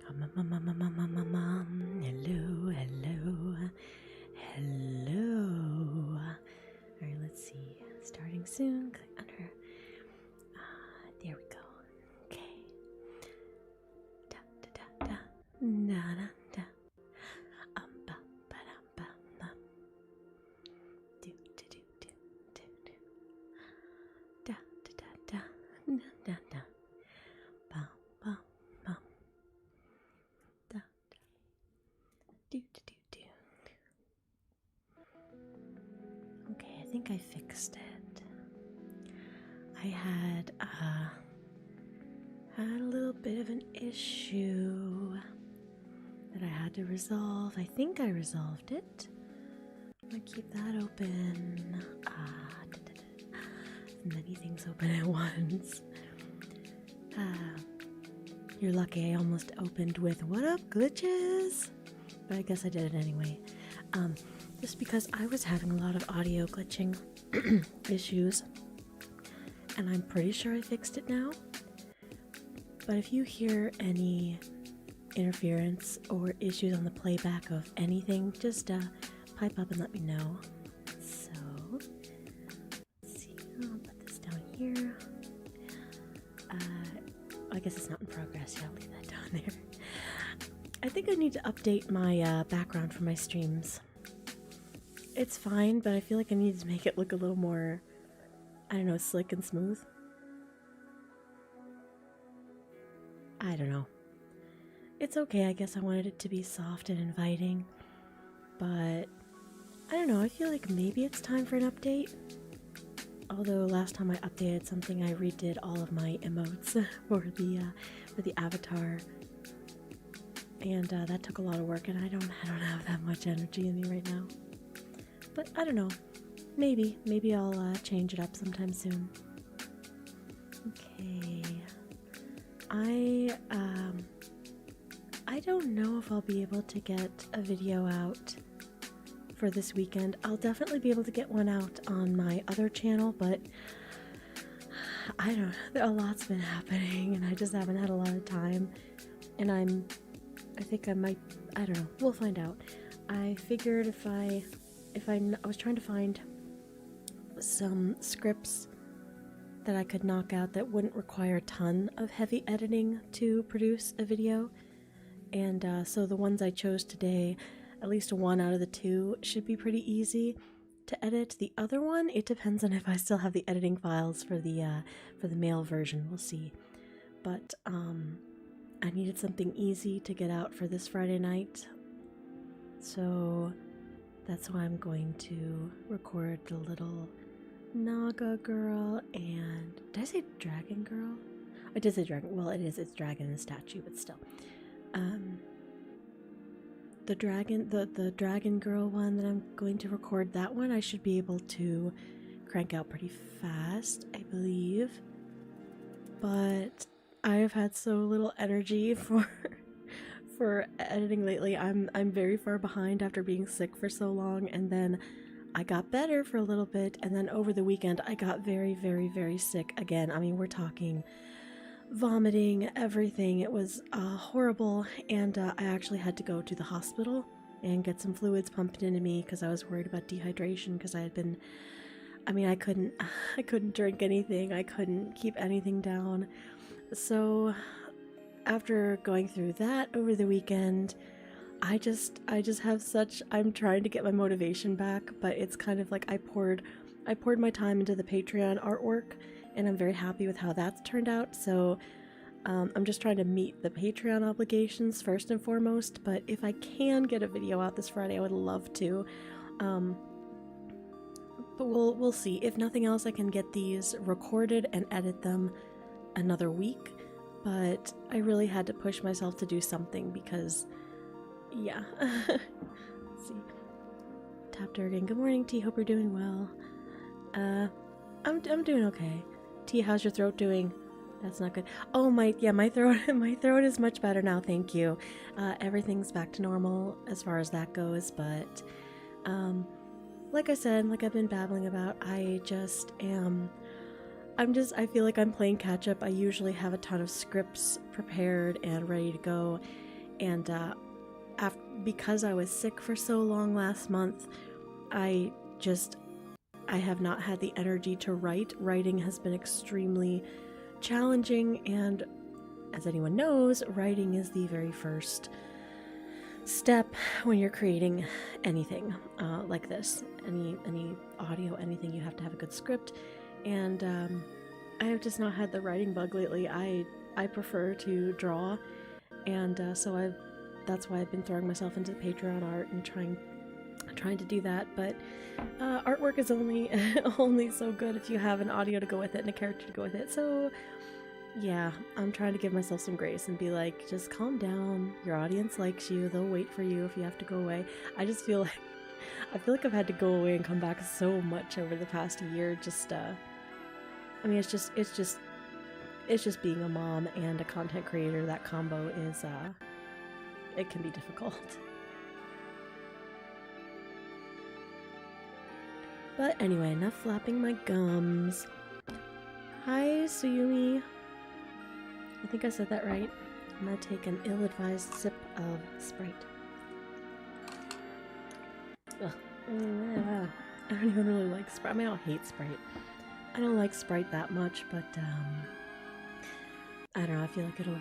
Hello, hello, hello. Alright, let's see. Starting soon. Click under. There we go. Okay. Da da da da. Da da da. Ba ba da ba ba. Do do do do do do. Da da da da. Da da da. Ba ba ba. Da da. Do do do do. Okay, I think I fixed it. I had a little bit of an issue that I had to resolve. I think I resolved it. I'm gonna keep that open. Many things open at once. You're lucky I almost opened with "What up, glitches?" But I guess I did it anyway. Just because I was having a lot of audio glitching issues. And I'm pretty sure I fixed it now. But if you hear any interference or issues on the playback of anything, just pipe up and let me know. So, let's see. I'll put this down here. I guess it's not in progress. Yeah, I'll leave that down there. I think I need to update my background for my streams. It's fine, but I feel like I need to make it look a little more, I don't know, slick and smooth. I don't know. It's okay, I guess I wanted it to be soft and inviting. But, I don't know, I feel like maybe it's time for an update. Although last time I updated something, I redid all of my emotes for the avatar. And that took a lot of work, and I don't have that much energy in me right now. But I don't know. Maybe I'll change it up sometime soon. Okay. I don't know if I'll be able to get a video out for this weekend. I'll definitely be able to get one out on my other channel, but I don't know. A lot's been happening, and I just haven't had a lot of time. And I think I might. I don't know. We'll find out. I figured I was trying to find some scripts that I could knock out that wouldn't require a ton of heavy editing to produce a video. And so the ones I chose today, at least one out of the two, should be pretty easy to edit. The other one, it depends on if I still have the editing files for the male version. We'll see. But I needed something easy to get out for this Friday night, so that's why I'm going to record the little Naga girl and... Did I say dragon girl? I did say dragon. Well, it's dragon and statue, but still. The dragon girl one that I'm going to record, that one I should be able to crank out pretty fast, I believe. But I have had so little energy for editing lately. I'm very far behind after being sick for so long, and then I got better for a little bit, and then over the weekend I got very, very, very sick again. I mean, we're talking vomiting, everything. It was horrible, and I actually had to go to the hospital and get some fluids pumped into me because I was worried about dehydration, because I had been, I mean, I couldn't drink anything, I couldn't keep anything down. So after going through that over the weekend, I just have such, I'm trying to get my motivation back, but it's kind of like I poured my time into the Patreon artwork, and I'm very happy with how that's turned out. So I'm just trying to meet the Patreon obligations first and foremost, but if I can get a video out this Friday, I would love to. But we'll see. If nothing else, I can get these recorded and edit them another week, but I really had to push myself to do something because, yeah. Let's see. Tap Durgan. Good morning, T. Hope you're doing well. I'm doing okay. T, how's your throat doing? That's not good. Oh, my throat is much better now, thank you. Everything's back to normal as far as that goes, but like I said, like I've been babbling about, I feel like I'm playing catch up. I usually have a ton of scripts prepared and ready to go, And because I was sick for so long last month, I have not had the energy to write. Writing has been extremely challenging, and as anyone knows, writing is the very first step when you're creating anything like this. Any audio, anything, you have to have a good script. And I have just not had the writing bug lately. I prefer to draw, and so that's why I've been throwing myself into Patreon art and trying to do that. But artwork is only only so good if you have an audio to go with it and a character to go with it. So yeah, I'm trying to give myself some grace and be like, just calm down. Your audience likes you. They'll wait for you if you have to go away. I just feel like I've had to go away and come back so much over the past year. Just I mean, it's just being a mom and a content creator. That combo is it can be difficult. But anyway, enough flapping my gums. Hi, Suyumi. I think I said that right. I'm gonna take an ill-advised sip of Sprite. Ugh. I don't even really like Sprite. I mean, I don't hate Sprite. I don't like Sprite that much, but I don't know, I feel like it'll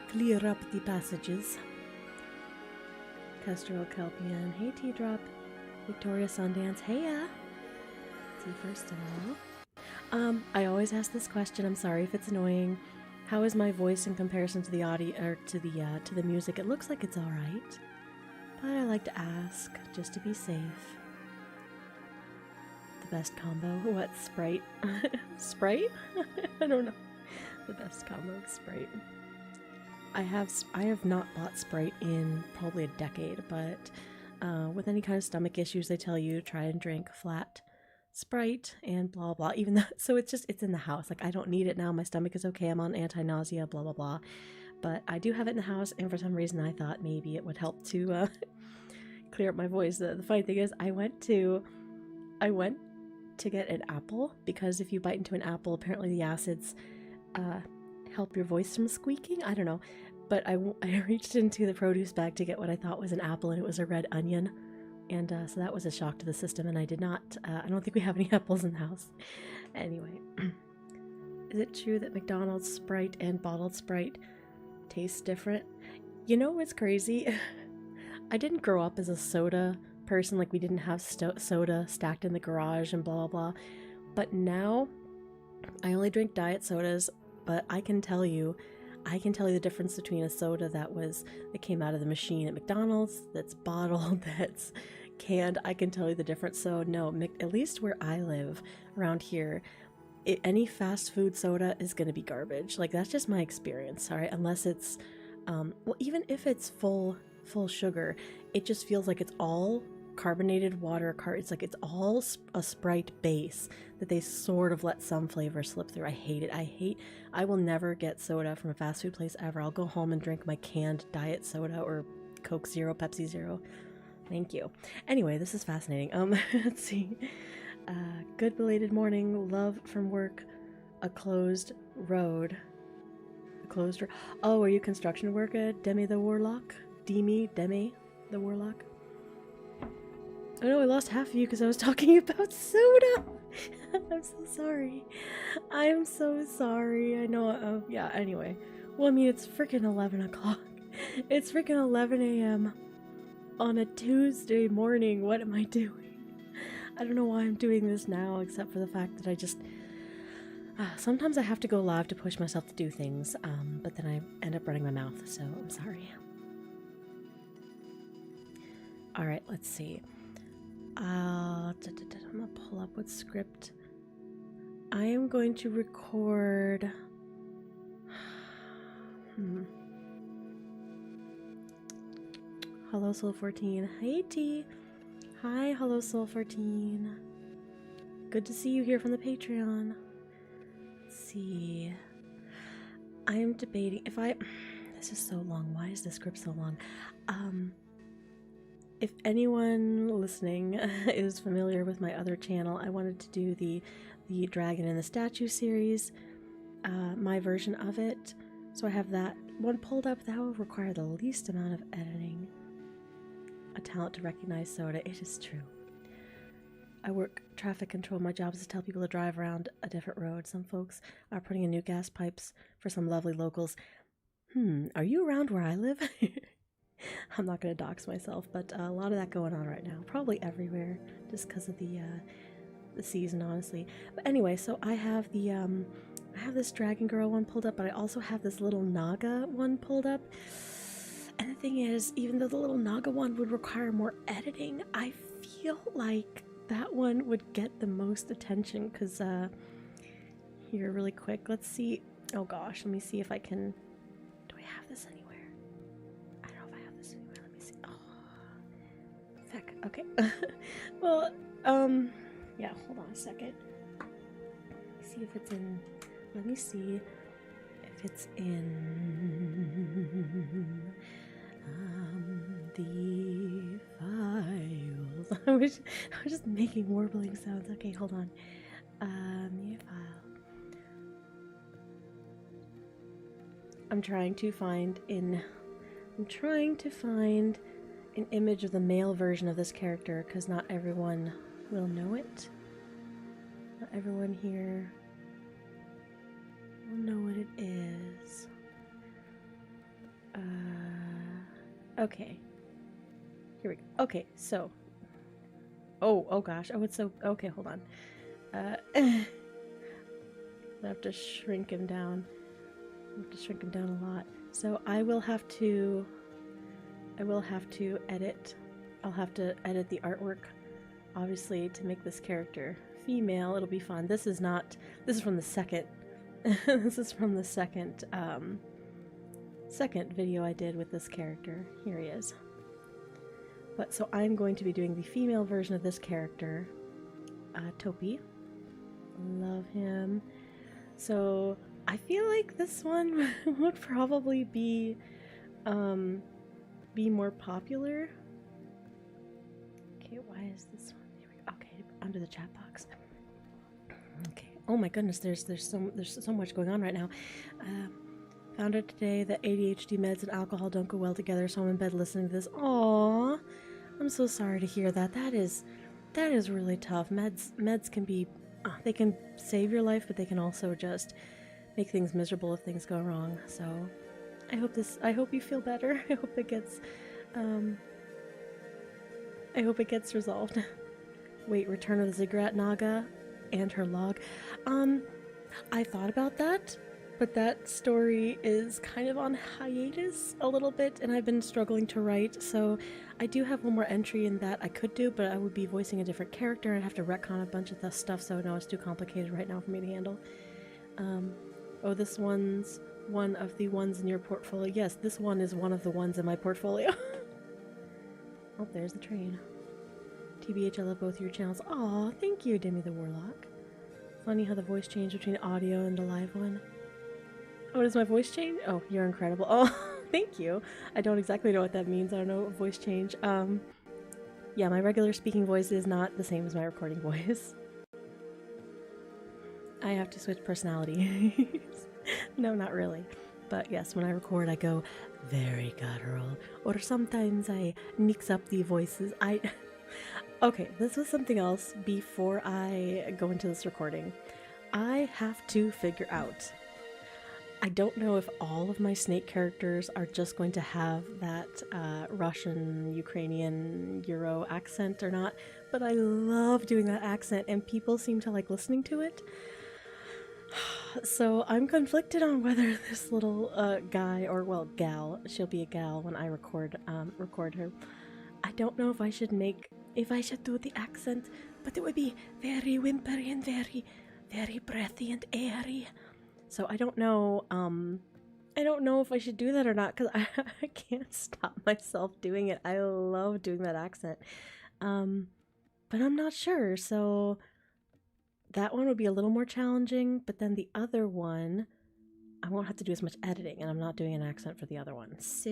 clear up the passages. Kestrel Kelpian, hey T-Drop. Victoria Sundance, hey ya. See, first of all, I always ask this question, I'm sorry if it's annoying. How is my voice in comparison to the audio, or to the music? It looks like it's alright, but I like to ask, just to be safe. The best combo? What, Sprite? Sprite? I don't know. The best combo of Sprite. I have not bought Sprite in probably a decade, but with any kind of stomach issues, they tell you try and drink flat Sprite and blah blah. Even though, so it's in the house. Like, I don't need it now. My stomach is okay. I'm on anti-nausea, blah blah blah. But I do have it in the house, and for some reason I thought maybe it would help to clear up my voice. The funny thing is, I went to get an apple, because if you bite into an apple, apparently the acids help your voice from squeaking. I don't know. But I reached into the produce bag to get what I thought was an apple, and it was a red onion. And so that was a shock to the system, and I don't think we have any apples in the house. Anyway, is it true that McDonald's Sprite and bottled Sprite taste different? You know what's crazy? I didn't grow up as a soda person. Like, we didn't have soda stacked in the garage and blah blah blah. But now I only drink diet sodas, but I can tell you the difference between a soda that came out of the machine at McDonald's, that's bottled, that's canned. I can tell you the difference. So no, at least where I live around here, any fast food soda is going to be garbage. Like, that's just my experience. All right, unless it's well, even if it's full sugar, it just feels like it's all carbonated water. It's like it's all a Sprite base that they sort of let some flavor slip through. I hate it. I will never get soda from a fast food place ever. I'll go home and drink my canned diet soda or Coke Zero, Pepsi Zero. Thank you. Anyway, this is fascinating. Let's see. Good belated morning. Love from work. A closed road. Oh, are you construction worker? Demi the Warlock? Demi the Warlock? Oh no, I lost half of you because I was talking about soda. I'm so sorry. I'm so sorry. I know. Yeah, anyway. Well, I mean, it's freaking 11 o'clock. It's freaking 11 a.m. on a Tuesday morning. What am I doing? I don't know why I'm doing this now, except for the fact that I just... sometimes I have to go live to push myself to do things, but then I end up running my mouth, so I'm sorry. Alright, let's see. I'm gonna pull up what script. I am going to record... Hello Soul 14. Hey T. Hi Hello Soul 14. Good to see you here from the Patreon. Let's see. I am debating if this is so long. Why is the script so long? If anyone listening is familiar with my other channel, I wanted to do the Dragon and the Statue series, my version of it. So I have that one pulled up that will require the least amount of editing. A talent to recognize soda. It is true. I work traffic control. My job is to tell people to drive around a different road. Some folks are putting in new gas pipes for some lovely locals. Are you around where I live? I'm not going to dox myself, but a lot of that going on right now. Probably everywhere, just because of the season, honestly. But anyway, so I have the I have this Dragon Girl one pulled up, but I also have this little Naga one pulled up. And the thing is, even though the little Naga one would require more editing, I feel like that one would get the most attention, because here, really quick, let's see. Oh gosh, let me see if I can. Do I have this anywhere? I don't know if I have this anywhere. Let me see. Oh, feck. Okay. Well, yeah, hold on a second. Let me see if it's in. Let me see if it's in the files. I was just making warbling sounds. Okay, hold on. The file. I'm trying to find an image of the male version of this character, because not everyone will know it. Not everyone here will know what it is. Okay. Here we go. Okay, so. Oh gosh. Oh, it's so. Okay, hold on. I have to shrink him down. I have to shrink him down a lot. So I will have to edit. I'll have to edit the artwork, obviously, to make this character female. It'll be fun. This is from the second. This is from the second video I did with this character. Here he is. But so I'm going to be doing the female version of this character, Topi. Love him. So I feel like this one would probably be more popular. Okay, why is this one? Here we go. Okay, under the chat box. Okay. Oh my goodness, there's so much going on right now. Found out today that ADHD meds and alcohol don't go well together, so I'm in bed listening to this. Aww, I'm so sorry to hear that. That is really tough. Meds can be, they can save your life, but they can also just make things miserable if things go wrong. So I hope you feel better. I hope it gets resolved. Wait, Return of the Ziggurat Naga and her log. I thought about that, but that story is kind of on hiatus a little bit, and I've been struggling to write, so I do have one more entry in that I could do, but I would be voicing a different character, and I'd have to retcon a bunch of the stuff, so no, it's too complicated right now for me to handle. Oh, this one's one of the ones in your portfolio. Yes, this one is one of the ones in my portfolio. Oh, there's the train. TBH, I love both your channels. Aw, thank you, Demi the Warlock. Funny how the voice changed between audio and the live one. Oh, does my voice change? Oh, you're incredible. Oh, thank you. I don't exactly know what that means. I don't know what voice change. Yeah, my regular speaking voice is not the same as my recording voice. I have to switch personalities. No, not really. But yes, when I record, I go very guttural. Or sometimes I mix up the voices. Okay, this was something else before I go into this recording. I have to figure out. I don't know if all of my snake characters are just going to have that Russian, Ukrainian, Euro accent or not, but I love doing that accent and people seem to like listening to it. So I'm conflicted on whether this little guy, or well, gal, she'll be a gal when I record her. I don't know if I should do the accent, but it would be very whimpery and very, very breathy and airy. So I don't know if I should do that or not, because I can't stop myself doing it. I love doing that accent. But I'm not sure, so that one would be a little more challenging, but then the other one, I won't have to do as much editing, and I'm not doing an accent for the other one. So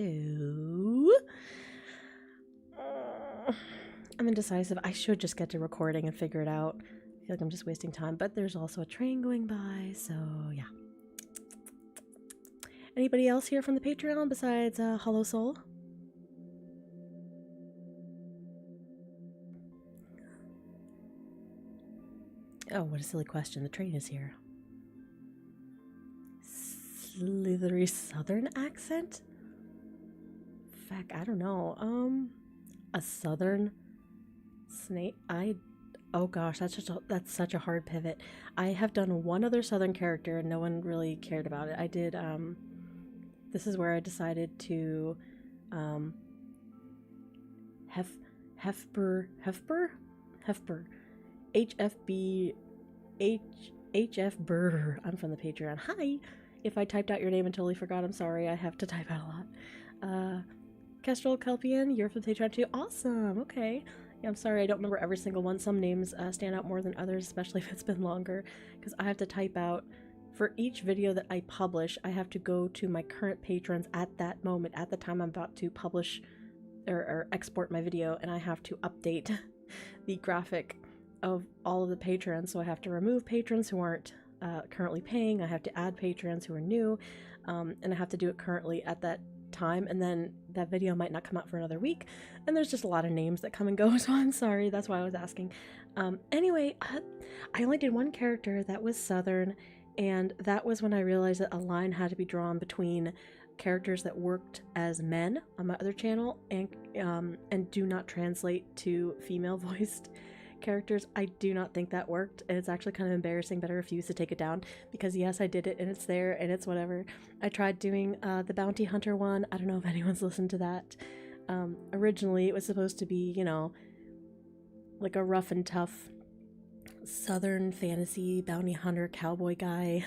I'm indecisive. I should just get to recording and figure it out. I feel like I'm just wasting time, but there's also a train going by, so yeah. Anybody else here from the Patreon besides Hollow Soul? Oh, what a silly question. The train is here. Slithery southern accent? Fuck, I don't know. A southern snake? Oh gosh, that's such a hard pivot. I have done one other southern character and no one really cared about it. I did, this is where I decided to, Hefber, HF Burr. I'm from the Patreon. Hi! If I typed out your name and totally forgot, I'm sorry. I have to type out a lot. Kestrel Kelpian, you're from the Patreon too. Awesome! Okay. Yeah, I'm sorry I don't remember every single one. Some names stand out more than others, especially if it's been longer, because I have to type out, for each video that I publish, I have to go to my current patrons at that moment, at the time I'm about to publish or export my video, and I have to update the graphic of all of the patrons. So I have to remove patrons who aren't currently paying, I have to add patrons who are new, and I have to do it currently at that time, and then that video might not come out for another week, and there's just a lot of names that come and go, so I'm sorry, that's why I was asking. Anyway, I only did one character that was southern, and that was when I realized that a line had to be drawn between characters that worked as men on my other channel and do not translate to female voiced characters. I do not think that worked, and it's actually kind of embarrassing, but I refuse to take it down because yes, I did it and it's there and it's whatever. I tried doing the bounty hunter one. I don't know if anyone's listened to that. Originally it was supposed to be, you know, like a rough and tough southern fantasy bounty hunter cowboy guy.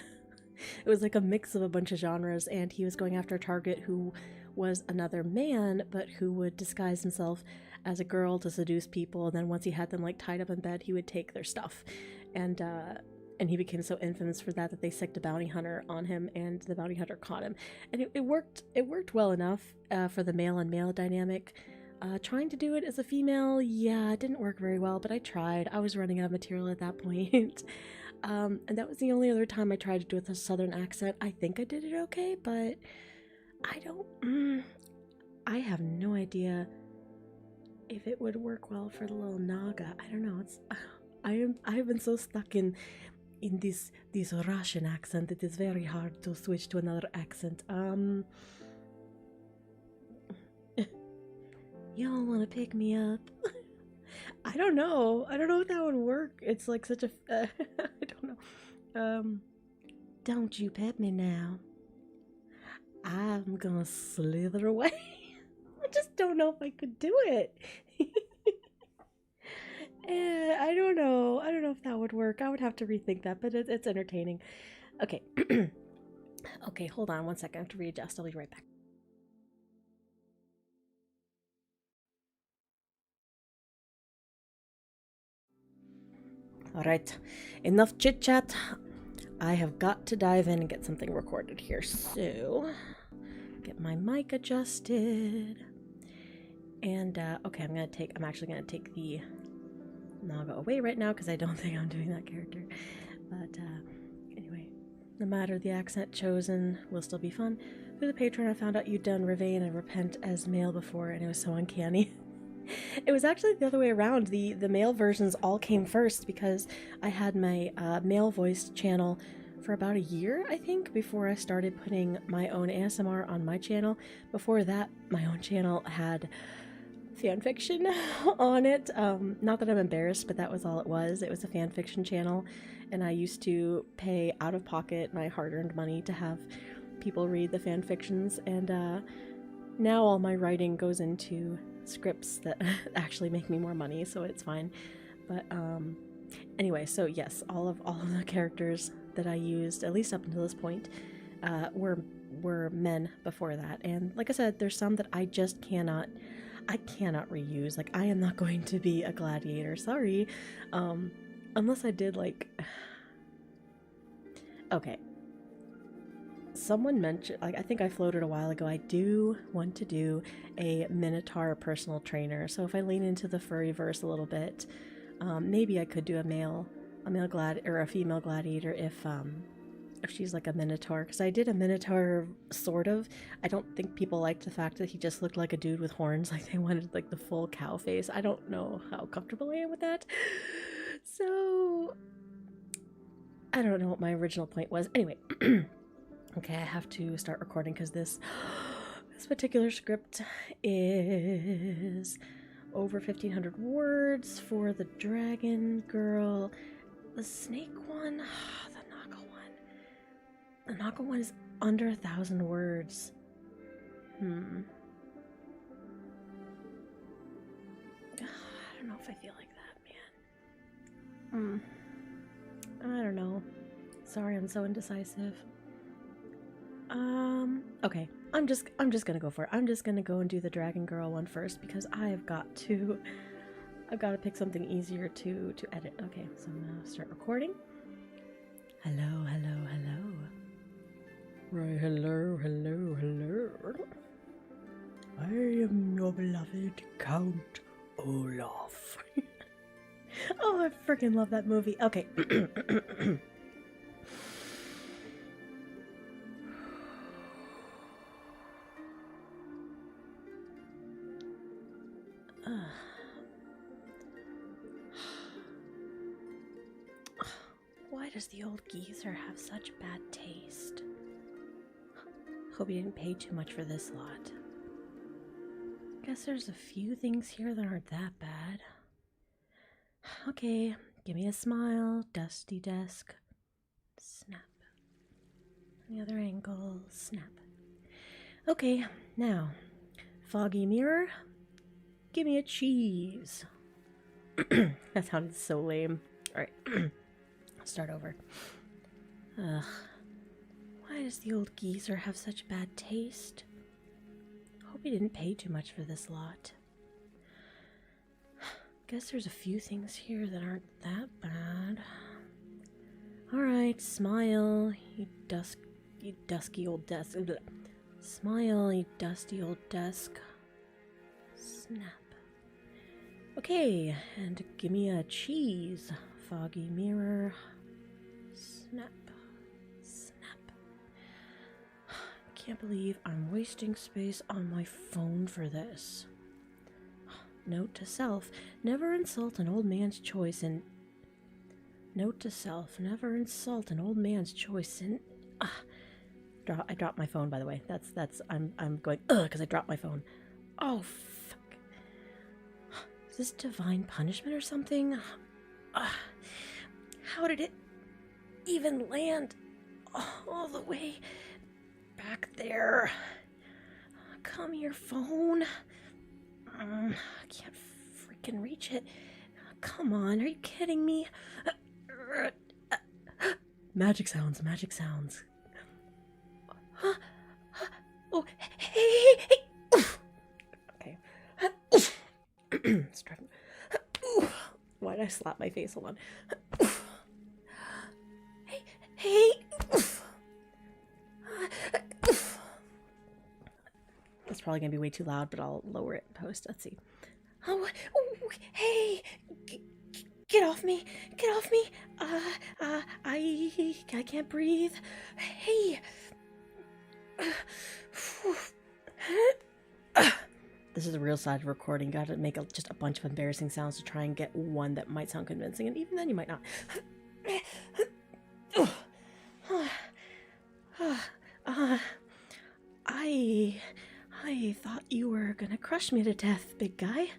It was like a mix of a bunch of genres, and he was going after a target who was another man, but who would disguise himself as a girl to seduce people, and then once he had them like tied up in bed, he would take their stuff. And he became so infamous for that they sicked a bounty hunter on him, and the bounty hunter caught him. And it worked well enough for the male and male dynamic. Trying to do it as a female, yeah, it didn't work very well, but I tried. I was running out of material at that point. And that was the only other time I tried to do it with a southern accent. I think I did it okay, but I have no idea if it would work well for the little Naga. I don't know. I have been so stuck in this Russian accent. It is very hard to switch to another accent. Y'all want to pick me up? I don't know. I don't know if that would work. It's like such a I don't know. Don't you pet me now. I'm gonna slither away. I just don't know if I could do it. I don't know. I don't know if that would work. I would have to rethink that, but it's entertaining. Okay. Okay, hold on one second. I have to readjust. I'll be right back. Alright, enough chit chat. I have got to dive in and get something recorded here. So, get my mic adjusted. And, okay, I'm actually gonna take the Naga away right now because I don't think I'm doing that character. But, anyway, no matter the accent chosen, will still be fun. Through the Patreon, I found out you'd done Revain and Repent as male before, and it was so uncanny. It was actually the other way around. The male versions all came first because I had my male voiced channel for about a year, I think, before I started putting my own ASMR on my channel. Before that, my own channel had fanfiction on it. Not that I'm embarrassed, but that was all it was. It was a fanfiction channel, and I used to pay out of pocket my hard-earned money to have people read the fanfictions, and now all my writing goes into scripts that actually make me more money, so it's fine. But anyway, so yes, all of the characters that I used, at least up until this point, were men before that. And like I said, there's some that I just cannot reuse. Like, I am not going to be a gladiator, sorry. Unless I did like okay. Someone mentioned, like, I think I floated a while ago, I do want to do a Minotaur personal trainer. So if I lean into the furry verse a little bit, maybe I could do a male glad or a female gladiator if if she's like a minotaur, because I did a minotaur sort of. I don't think people liked the fact that he just looked like a dude with horns. Like they wanted like the full cow face. I don't know how comfortable I am with that. So I don't know what my original point was. Anyway, okay, I have to start recording because this particular script is over 1,500 words for the dragon girl. The snake one, the Naga one. The Naga one is under 1,000 words. I don't know if I feel like that, man. I don't know. Sorry, I'm so indecisive. Okay. I'm just gonna go for it. I'm just gonna go and do the dragon girl one first because I've got to pick something easier to edit. Okay, so I'm gonna start recording. Hello. Right, hello. I am your beloved Count Olaf. Oh, I freaking love that movie. Okay. Why does the old geezer have such bad taste? Hope he didn't pay too much for this lot. Guess there's a few things here that aren't that bad. Okay, give me a smile, dusty desk. Snap. The other angle, snap. Okay, now, foggy mirror, give me a cheese. That sounded so lame. Alright, I'll start over. Ugh. Why does the old geezer have such bad taste? Hope he didn't pay too much for this lot. Guess there's a few things here that aren't that bad. Alright, smile, you dusky old desk. Smile, you dusty old desk. Snap. Okay, and give me a cheese. Foggy mirror. Snap. Can't believe I'm wasting space on my phone for this. Note to self, never insult an old man's choice in... Note to self, never insult an old man's choice in... I dropped my phone, by the way. I'm going, because I dropped my phone. Oh, fuck. Is this divine punishment or something? How did it even land all the way back there? Come here, phone. I can't freaking reach it. Come on, are you kidding me? Magic sounds. Oh, hey. Okay. It's driving. Why did I slap my face? Hold on. Hey. That's probably gonna be way too loud, but I'll lower it in post. Let's see. Oh, hey! Get off me! I can't breathe. Hey! This is a real side of recording. Gotta make just a bunch of embarrassing sounds to try and get one that might sound convincing, and even then you might not. I thought you were gonna crush me to death, big guy.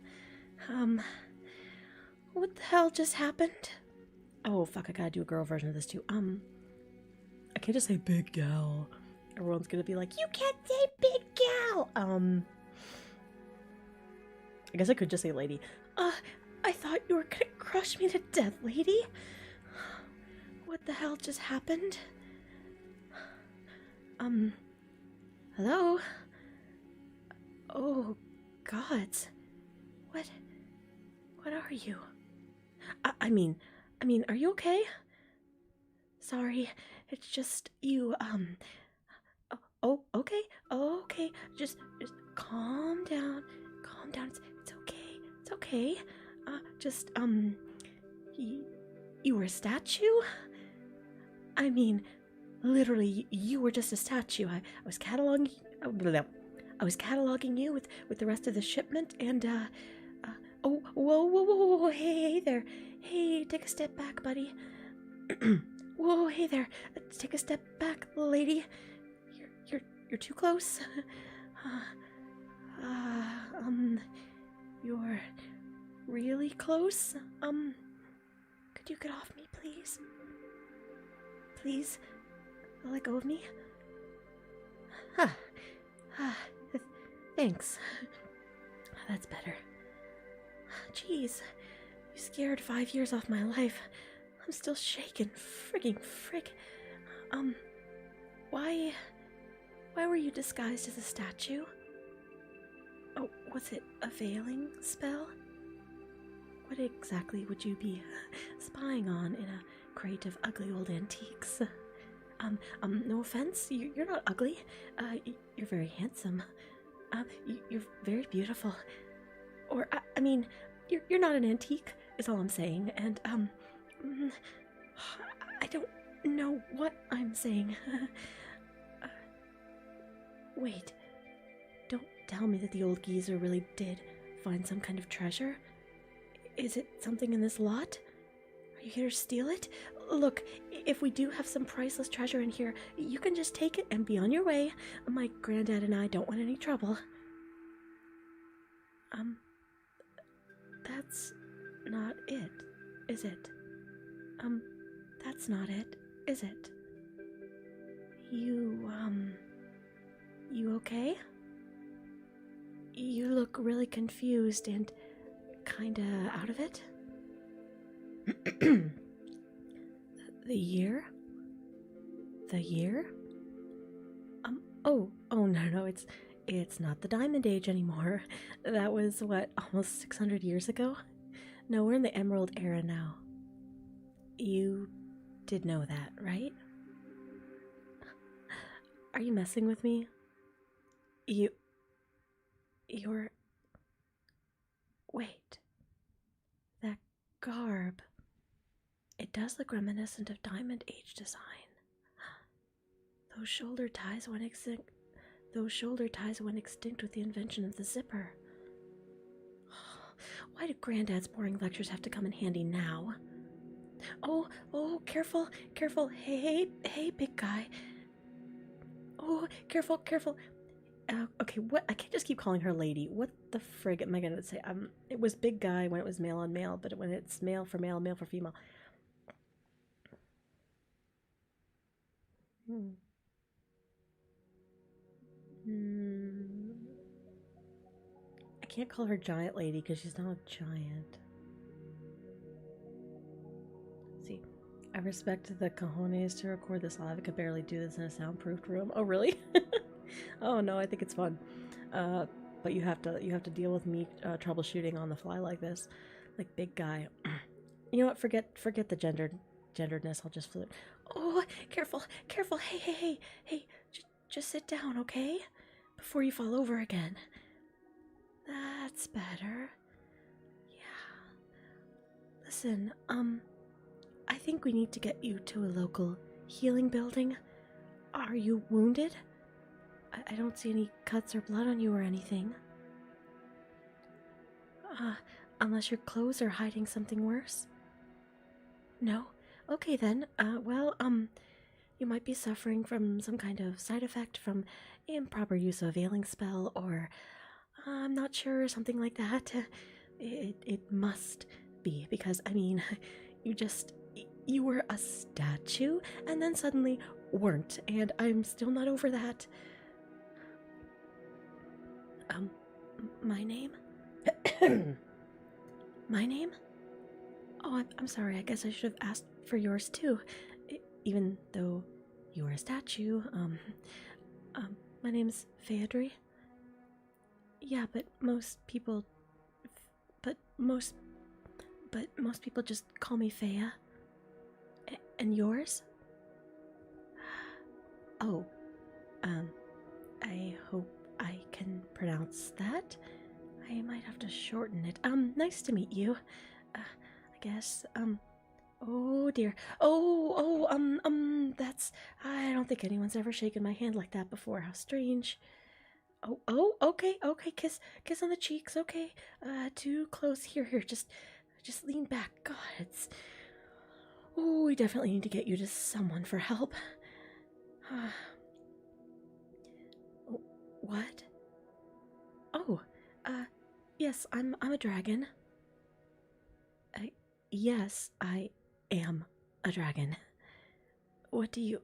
What the hell just happened? Oh, fuck, I gotta do a girl version of this too. I can't just say big gal. Everyone's gonna be like, you can't say big gal! I guess I could just say lady. I thought you were gonna crush me to death, lady. What the hell just happened? Hello? Oh, gods. What are you? I mean, are you okay? Sorry, it's just you, okay. Just calm down. It's okay. You were a statue? I mean, Literally, you were just a statue. I was cataloging. I was cataloging you with the rest of the shipment, and oh, whoa, hey there, hey, take a step back, buddy. Whoa, hey there, take a step back, lady. You're too close. You're really close. Could you get off me, please? Please, let go of me. Thanks. That's better. Jeez, you scared 5 years off my life. I'm still shaking. Frigging frig. Why were you disguised as a statue? Oh, was it a veiling spell? What exactly would you be spying on in a crate of ugly old antiques? No offense, you're not ugly. You're very handsome. You're very beautiful. Or, I mean, you're not an antique, is all I'm saying, and, I don't know what I'm saying. Wait, don't tell me that the old geezer really did find some kind of treasure. Is it something in this lot? Are you here to steal it? Look, if we do have some priceless treasure in here, you can just take it and be on your way. My granddad and I don't want any trouble. That's not it, is it? That's not it, is it? You okay? You look really confused and kinda out of it. The year? The year? Oh, no, it's not the Diamond Age anymore. That was, what, almost 600 years ago? No, we're in the Emerald Era now. You did know that, right? Are you messing with me? You're... Wait. That garb. It does look reminiscent of Diamond Age design. Those shoulder ties went extinct with the invention of the zipper. Why do Granddad's boring lectures have to come in handy now? Oh, careful. Hey, big guy. Oh, careful. Okay, what? I can't just keep calling her lady. What the frig am I gonna say? It was big guy when it was male on male, but when it's male for male, male for female. I can't call her giant lady because she's not a giant. See, I respect the cojones to record this live. I could barely do this in a soundproofed room. Oh, really? Oh no, I think it's fun. But you have to deal with me troubleshooting on the fly like this, like big guy. You know what? Forget the genderedness. I'll just flip. Oh, careful! Hey! Just sit down, okay? Before you fall over again. That's better. Yeah. Listen, I think we need to get you to a local healing building. Are you wounded? I don't see any cuts or blood on you or anything. Unless your clothes are hiding something worse? No? Okay then, you might be suffering from some kind of side effect from improper use of a veiling spell, or I'm not sure, something like that. It must be, because, I mean, you were a statue, and then suddenly weren't, and I'm still not over that. My name? My name? Oh, I'm sorry, I guess I should have asked for yours too. Even though you are a statue, my name's Phaedry. Yeah, but most people just call me Phea. And yours? Oh, I hope I can pronounce that. I might have to shorten it. Nice to meet you. I guess, Oh dear. That's. I don't think anyone's ever shaken my hand like that before. How strange. Okay. Kiss on the cheeks. Okay. Too close. Here. Just lean back. God, it's. Oh, we definitely need to get you to someone for help. What? Oh, uh, yes, I'm a dragon. I, yes, I am a dragon. What do you?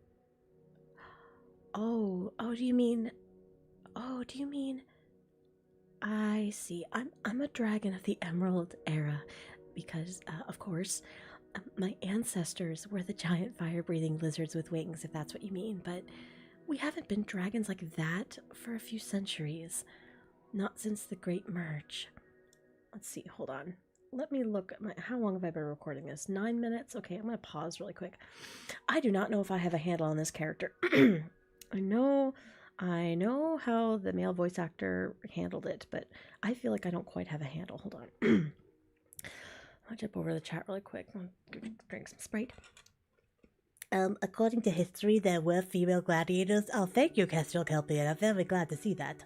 Oh, do you mean? I see. I'm a dragon of the Emerald era, because of course, my ancestors were the giant fire-breathing lizards with wings, if that's what you mean. But we haven't been dragons like that for a few centuries, not since the Great Merge. Let's see. Hold on. Let me look at my. How long have I been recording this? 9 minutes? Okay, I'm gonna pause really quick. I do not know if I have a handle on this character. I know how the male voice actor handled it, but I feel like I don't quite have a handle. Hold on. I'll jump over the chat really quick. I'll drink some Sprite. According to history, there were female gladiators. Oh, thank you, Kestrel Kelpian. I'm very glad to see that.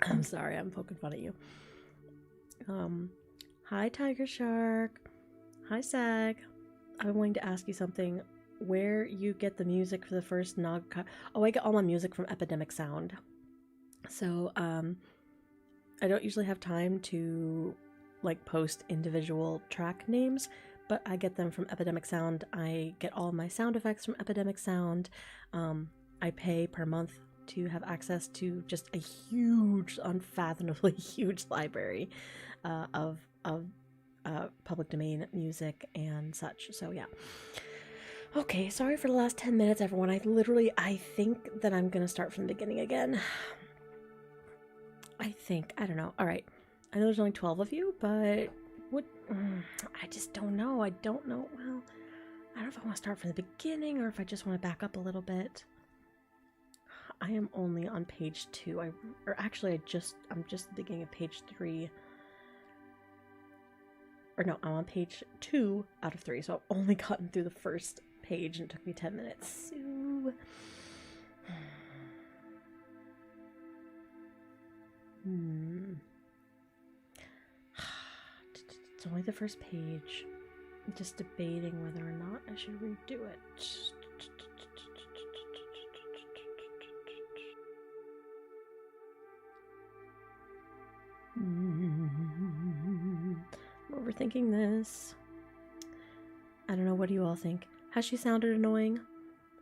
I'm sorry, I'm poking fun at you. Hi, Tiger Shark. Hi, Sag. I've been wanting to ask you something. Where you get the music for the first Naga? Oh, I get all my music from Epidemic Sound. So, I don't usually have time to like post individual track names, but I get them from Epidemic Sound. I get all my sound effects from Epidemic Sound. I pay per month to have access to just a huge, unfathomably huge library of public domain music and such. So yeah. Okay, sorry for the last 10 minutes, everyone. I think that I'm gonna start from the beginning again. I don't know. All right. I know there's only 12 of you, but what? I just don't know. I don't know. Well, I don't know if I want to start from the beginning or if I just want to back up a little bit. I am only on page 2. I'm just at the beginning of page 3. Or no, I'm on page 2 out of 3, so I've only gotten through the first page and it took me 10 minutes. So... It's only the first page. I'm just debating whether or not I should redo it. I'm overthinking this. I don't know, what do you all think? Has she sounded annoying?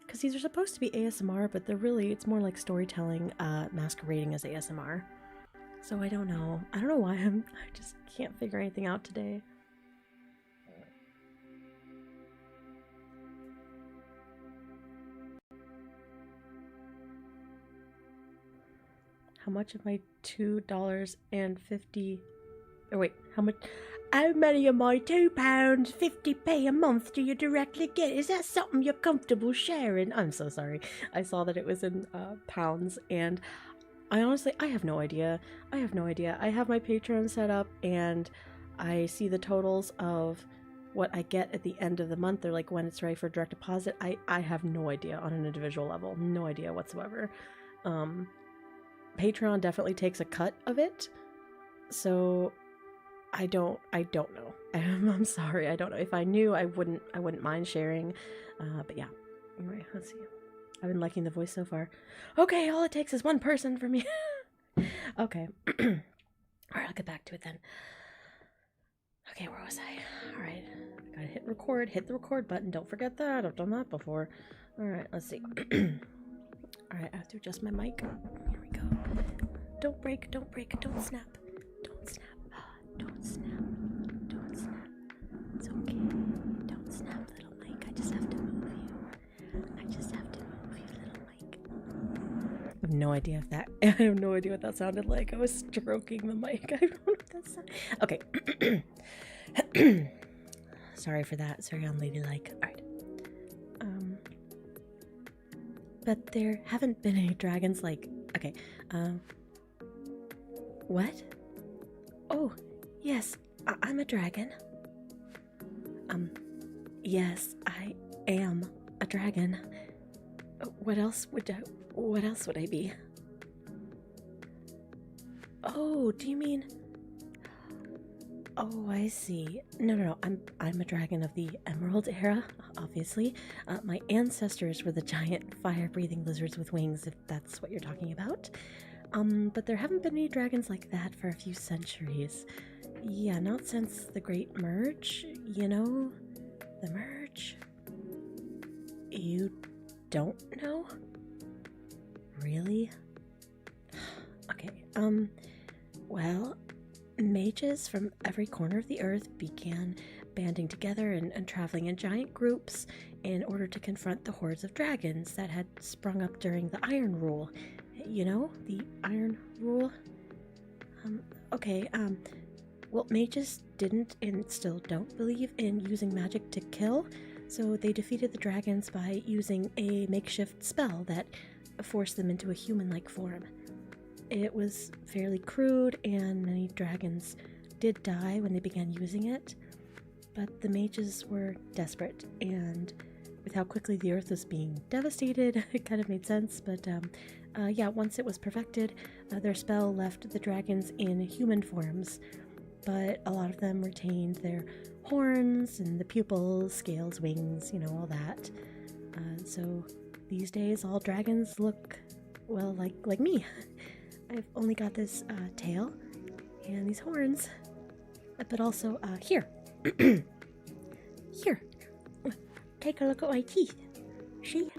Because these are supposed to be ASMR, but it's more like storytelling masquerading as ASMR. So I don't know. I don't know why I just can't figure anything out today. How much of my $2.50... Oh wait, how many of my £2.50 a month do you directly get? Is that something you're comfortable sharing? I'm so sorry. I saw that it was in pounds, and I have no idea. I have my Patreon set up, and I see the totals of what I get at the end of the month, or like when it's ready for direct deposit. I have no idea on an individual level. No idea whatsoever. Patreon definitely takes a cut of it, so I don't know. I'm sorry, I don't know. If I knew, I wouldn't mind sharing. But yeah. Anyway, let's see. I've been liking the voice so far. Okay, all it takes is one person for me. Okay. Alright, I'll get back to it then. Okay, where was I? Alright. I gotta hit the record button. Don't forget that. I've done that before. Alright, let's see. Alright, I have to adjust my mic. Here we go. Don't break, don't snap. Don't snap. Don't snap. Don't snap. It's okay. Don't snap, little mic. I just have to move you. Little mic. I have no idea what that sounded like. I was stroking the mic. I don't know what that sounded. Okay. Sorry for that. It's very unladylike. Alright. But there haven't been any dragons like... Okay. What? Oh, yes. I'm a dragon. Yes, I am a dragon. What else would I be? Oh, do you mean? Oh, I see. No. I'm a dragon of the Emerald era, obviously. My ancestors were the giant fire-breathing lizards with wings, if that's what you're talking about. But there haven't been any dragons like that for a few centuries. Yeah, not since the Great Merge, you know? The Merge? You don't know? Really? Okay, well, mages from every corner of the earth began banding together and traveling in giant groups in order to confront the hordes of dragons that had sprung up during the Iron Rule. You know, the Iron Rule? Okay, well, mages didn't and still don't believe in using magic to kill, so they defeated the dragons by using a makeshift spell that forced them into a human-like form. It was fairly crude, and many dragons did die when they began using it, but the mages were desperate, and with how quickly the earth was being devastated, it kind of made sense, but yeah, once it was perfected, their spell left the dragons in human forms, but a lot of them retained their horns and the pupils, scales, wings, you know, all that. So these days, all dragons look, well, like me. I've only got this tail and these horns, but also, here. Here. Take a look at my teeth. See?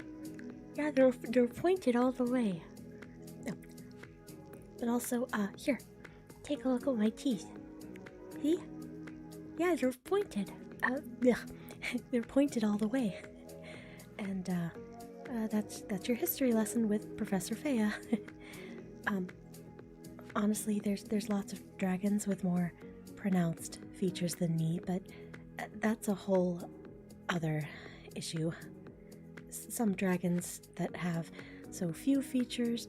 Yeah, they're pointed all the way. No. But also, here. Take a look at my teeth. See? Yeah, they're pointed. Yeah, they're pointed all the way. And, that's your history lesson with Professor Fea. Honestly, there's lots of dragons with more pronounced features than me, but that's a whole other issue. Some dragons that have so few features,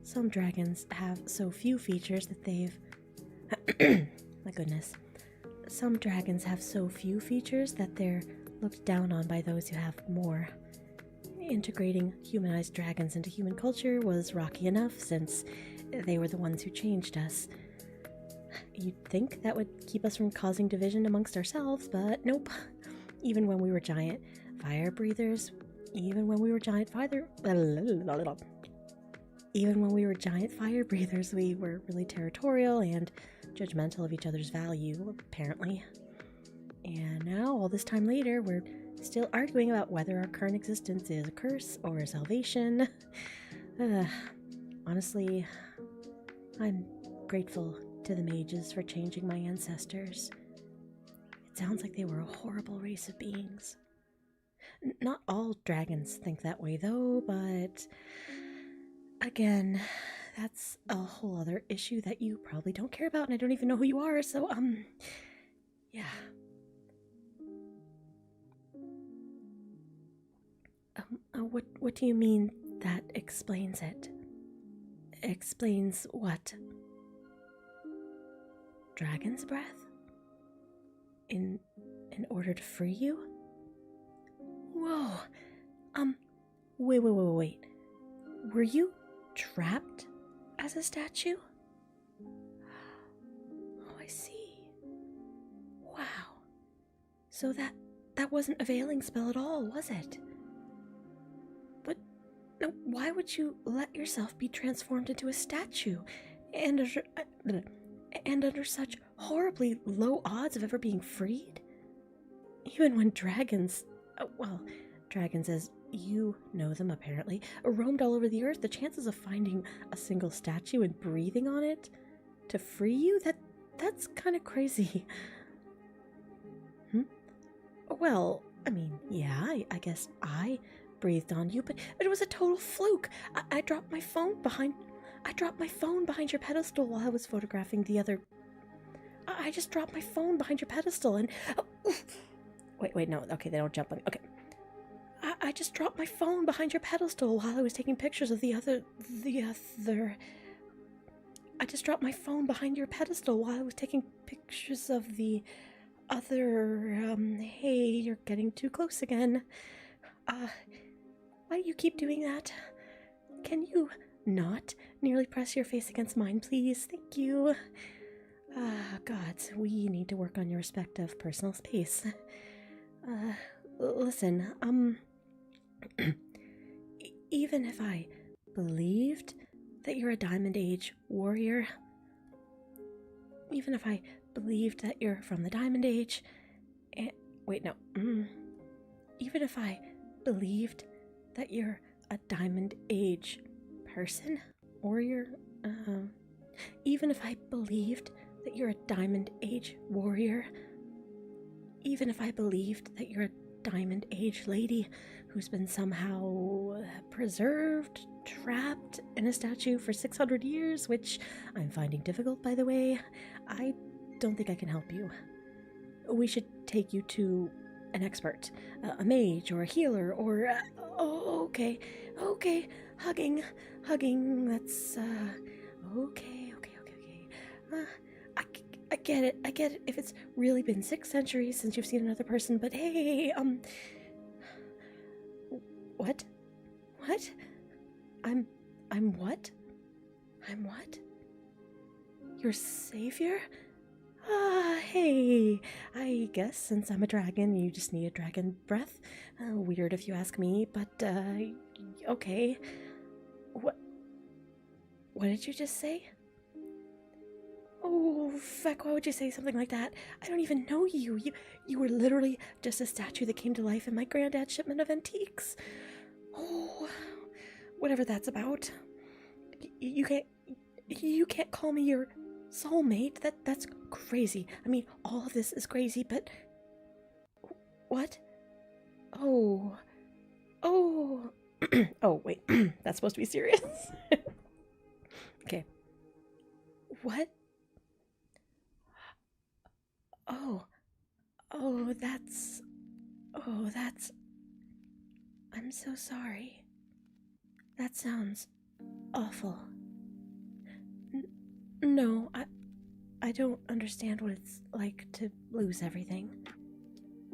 some dragons have so few features that they've, my goodness, some dragons have so few features that they're looked down on by those who have more. Integrating humanized dragons into human culture was rocky enough since they were the ones who changed us. You'd think that would keep us from causing division amongst ourselves, but nope. Even when we were giant fire breathers, even when we were giant fire breathers, we were really territorial and judgmental of each other's value, apparently. And now, all this time later, we're still arguing about whether our current existence is a curse or a salvation. Honestly, I'm grateful to the mages for changing my ancestors. It sounds like they were a horrible race of beings. Not all dragons think that way, though, but again, that's a whole other issue that you probably don't care about, and I don't even know who you are, so, yeah. What do you mean that explains it? Explains what? Dragon's breath? In order to free you? Whoa. Wait. Were you trapped as a statue? Oh, I see. Wow. So that wasn't a veiling spell at all, was it? But no, why would you let yourself be transformed into a statue? And under such horribly low odds of ever being freed? Even when dragons, dragons as you know them apparently, roamed all over the earth, the chances of finding a single statue and breathing on it to free you, that's kind of crazy. Well, I mean, yeah, I guess I breathed on you, but it was a total fluke. I dropped my phone behind your pedestal while I was photographing the other. I just dropped my phone behind your pedestal and. Wait, no. Okay, they don't jump on me. Okay. I just dropped my phone behind your pedestal while I was taking pictures of the other. I just dropped my phone behind your pedestal while I was taking pictures of the Hey, you're getting too close again. Why do you keep doing that? Can you not nearly press your face against mine, please? Thank you. Gods, we need to work on your respect of personal space. Listen, even if I believed that you're a Diamond Age warrior, even if I believed that you're from the Diamond Age, even if I believed that you're a Diamond Age person, warrior, even if I believed that you're a Diamond Age warrior, even if I believed that you're a Diamond Age lady who's been somehow preserved, trapped in a statue for 600 years, which I'm finding difficult, by the way, I don't think I can help you. We should take you to an expert, a mage or a healer or, okay, hugging, that's, okay. I get it, if it's really been 6 centuries since you've seen another person, but hey, what? I'm what? Your savior? Hey, I guess since I'm a dragon, you just need a dragon breath. Weird if you ask me, but, okay. What did you just say? Oh, feck, why would you say something like that? I don't even know you. You were literally just a statue that came to life in my granddad's shipment of antiques. Oh, whatever that's about. You can't call me your soulmate. That's crazy. I mean, all of this is crazy, but what? Oh, oh, wait. That's supposed to be serious. Okay. What? That's. I'm so sorry. That sounds awful. No, I don't understand what it's like to lose everything.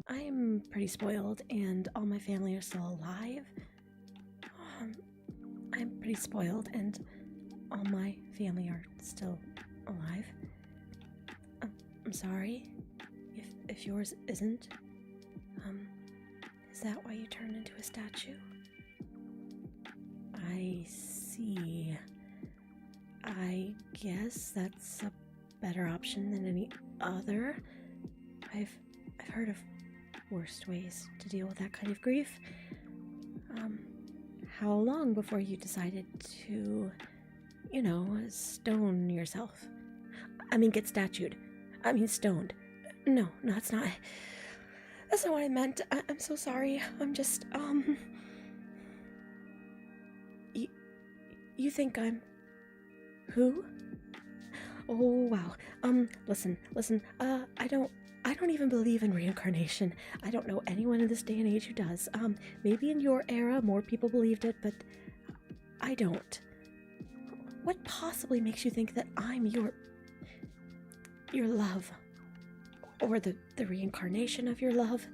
I'm pretty spoiled, and all my family are still alive. I'm pretty spoiled, and all my family are still alive. I'm sorry if yours isn't. Is that why you turned into a statue? I see. I guess that's a better option than any other. I've heard of worse ways to deal with that kind of grief. How long before you decided to, stone yourself? I mean, get statued. I mean, stoned. No, that's not what I meant. I'm so sorry. I'm just, You think I'm... who? Oh, wow. Listen, I don't even believe in reincarnation. I don't know anyone in this day and age who does. Maybe in your era more people believed it, but I don't. What possibly makes you think that I'm your love? Or the reincarnation of your love?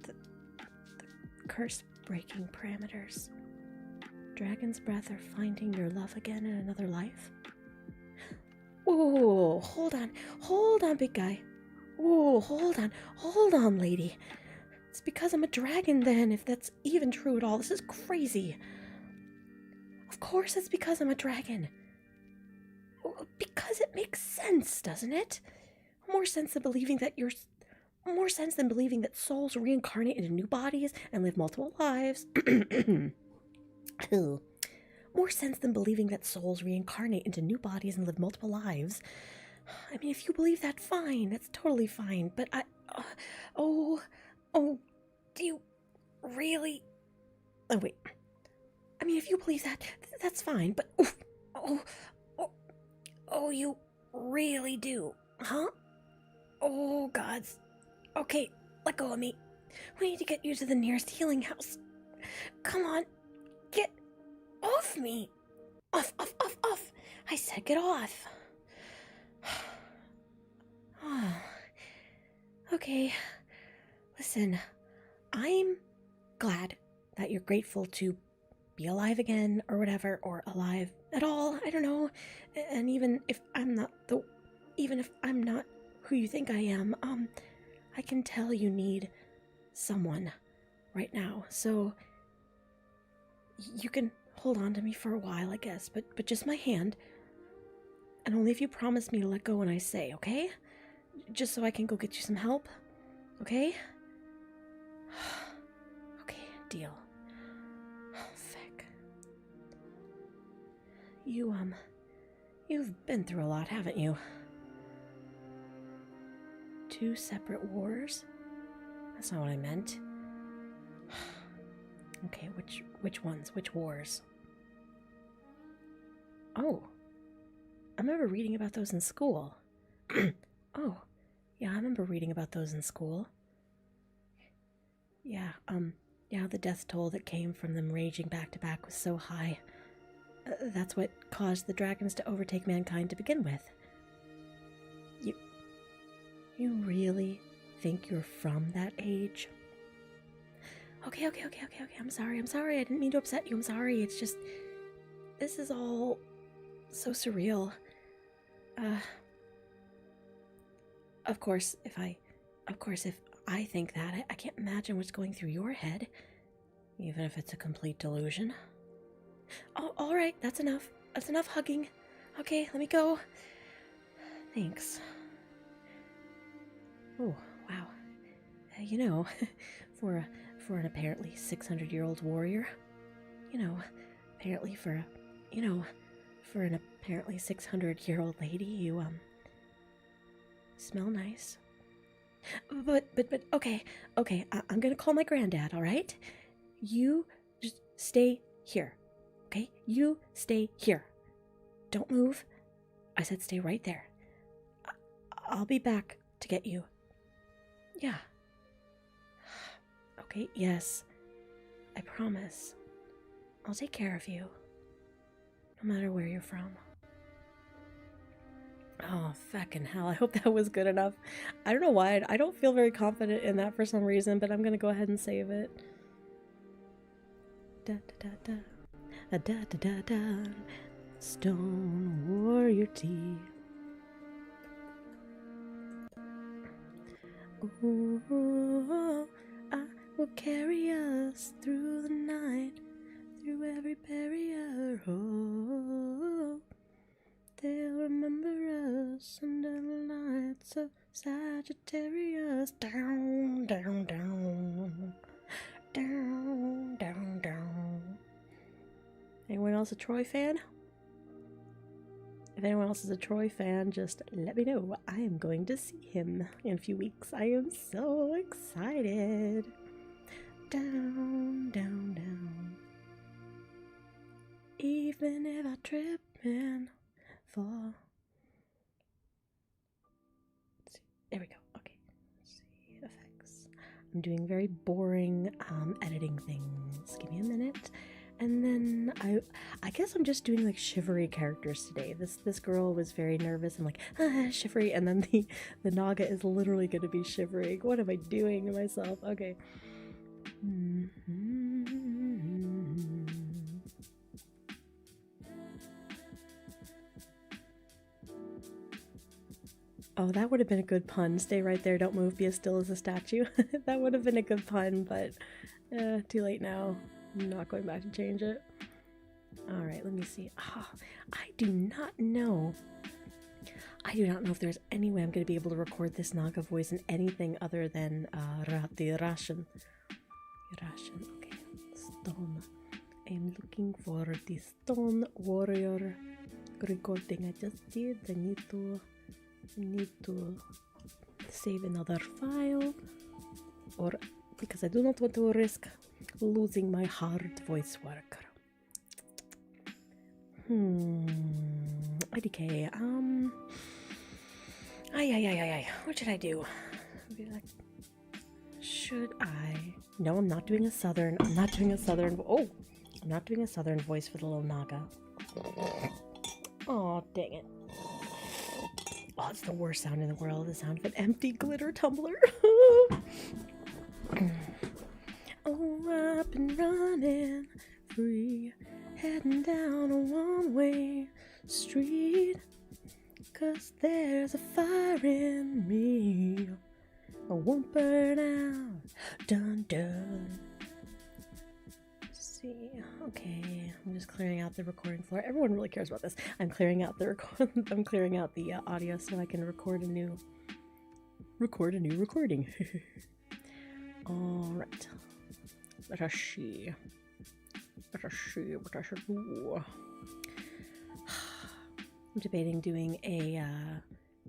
The curse-breaking parameters. Dragon's breath are finding your love again in another life? Oh, hold on, big guy. Oh, hold on, lady. It's because I'm a dragon then, if that's even true at all. This is crazy. Of course it's because I'm a dragon. Because it makes sense, doesn't it? More sense than believing that souls reincarnate into new bodies and live multiple lives. More sense than believing that souls reincarnate into new bodies and live multiple lives. I mean, if you believe that, fine. That's totally fine. But do you really? Oh, wait. I mean, if you believe that, that's fine. But, you really do, huh? Oh, gods. Okay, let go of me. We need to get you to the nearest healing house. Come on, get off me. Off. I said get off. Oh, okay. Listen, I'm glad that you're grateful to be alive again or whatever, or alive at all. I don't know. And even if I'm not who you think I am, I can tell you need someone right now. So you can hold on to me for a while, I guess, but just my hand. And only if you promise me to let go when I say, okay? Just so I can go get you some help, okay? Okay, deal. Oh, feck. You've been through a lot, haven't you? 2 separate wars? That's not what I meant. Okay, which ones? Which wars? Oh, I remember reading about those in school. Oh, yeah, I remember reading about those in school. Yeah, the death toll that came from them raging back to back was so high. That's what caused the dragons to overtake mankind to begin with. You really think you're from that age? Okay. I'm sorry. I didn't mean to upset you. I'm sorry. It's just, this is all so surreal. Of course, if I think that, I can't imagine what's going through your head, even if it's a complete delusion. Oh, all right, that's enough. That's enough hugging. Okay, let me go. Thanks. Oh, wow. For an apparently 600-year-old warrior, apparently for an apparently 600-year-old lady, you smell nice. But okay, I'm gonna call my granddad, all right? You just stay here, okay? You stay here. Don't move. I said stay right there. I'll be back to get you. Yeah. Okay, yes. I promise. I'll take care of you. No matter where you're from. Oh, fucking hell. I hope that was good enough. I don't know why. I don't feel very confident in that for some reason, but I'm gonna go ahead and save it. Da da da da. Da da da da. Stone warrior tea. Ooh, I will carry us through the night, through every barrier. Oh, they'll remember us under the lights of Sagittarius. Down, down, down. Down, down, down. Anyone else a Troy fan? If anyone else is a Troy fan, just let me know. I am going to see him in a few weeks. I am so excited. Down, down, down. Even if I trip and fall. Let's see. There we go. Okay. Let's see. Effects. I'm doing very boring editing things. Give me a minute. And then I guess I'm just doing like shivery characters today. This girl was very nervous and like shivery, and then the Naga is literally gonna be shivering. What am I doing to myself? Okay. Oh, that would have been a good pun. Stay right there, don't move, be as still as a statue. That would have been a good pun, but too late now. I'm not going back to change it. Alright, let me see. Oh, I do not know if there's any way I'm going to be able to record this Naga voice in anything other than the Russian. Okay. Stone. I'm looking for the Stone Warrior recording I just did. I need to save another file, or because I do not want to risk losing my hard voice work. IDK, what should I do? No, I'm not doing a southern voice for the little Naga. Oh, dang it. Oh, it's the worst sound in the world. The sound of an empty glitter tumbler. Oh, I've been running free, heading down a one-way street, 'cause there's a fire in me. I won't burn out. Dun dun. See, okay, I'm just clearing out the recording floor. Everyone really cares about this. I'm clearing out the I'm clearing out the audio so I can record a new recording. All right. Let us see what I should do. I'm debating doing a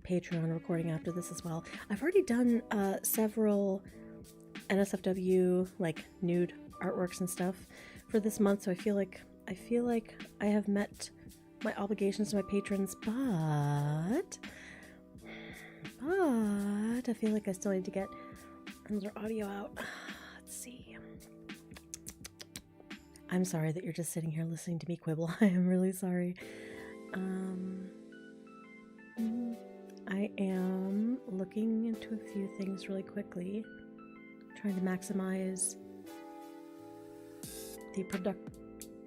Patreon recording after this as well. I've already done several NSFW like nude artworks and stuff for this month, so I feel like I have met my obligations to my patrons, but I feel like I still need to get another audio out. Let's see. I'm sorry that you're just sitting here listening to me quibble. I am really sorry. I am looking into a few things really quickly, trying to maximize the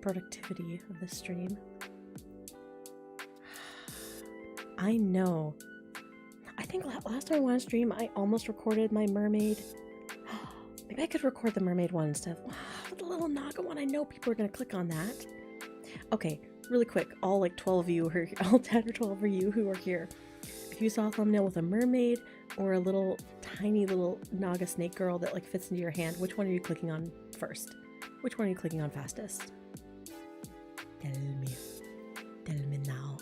productivity of the stream. I know. I think last time I went on stream, I almost recorded my mermaid. Maybe I could record the mermaid one instead of the little Naga one. I know people are going to click on that. Okay, really quick, all like 12 of you, all 10 or 12 of you who are here, if you saw a thumbnail with a mermaid or a little tiny little Naga snake girl that like fits into your hand, which one are you clicking on first? Which one are you clicking on fastest? Tell me now.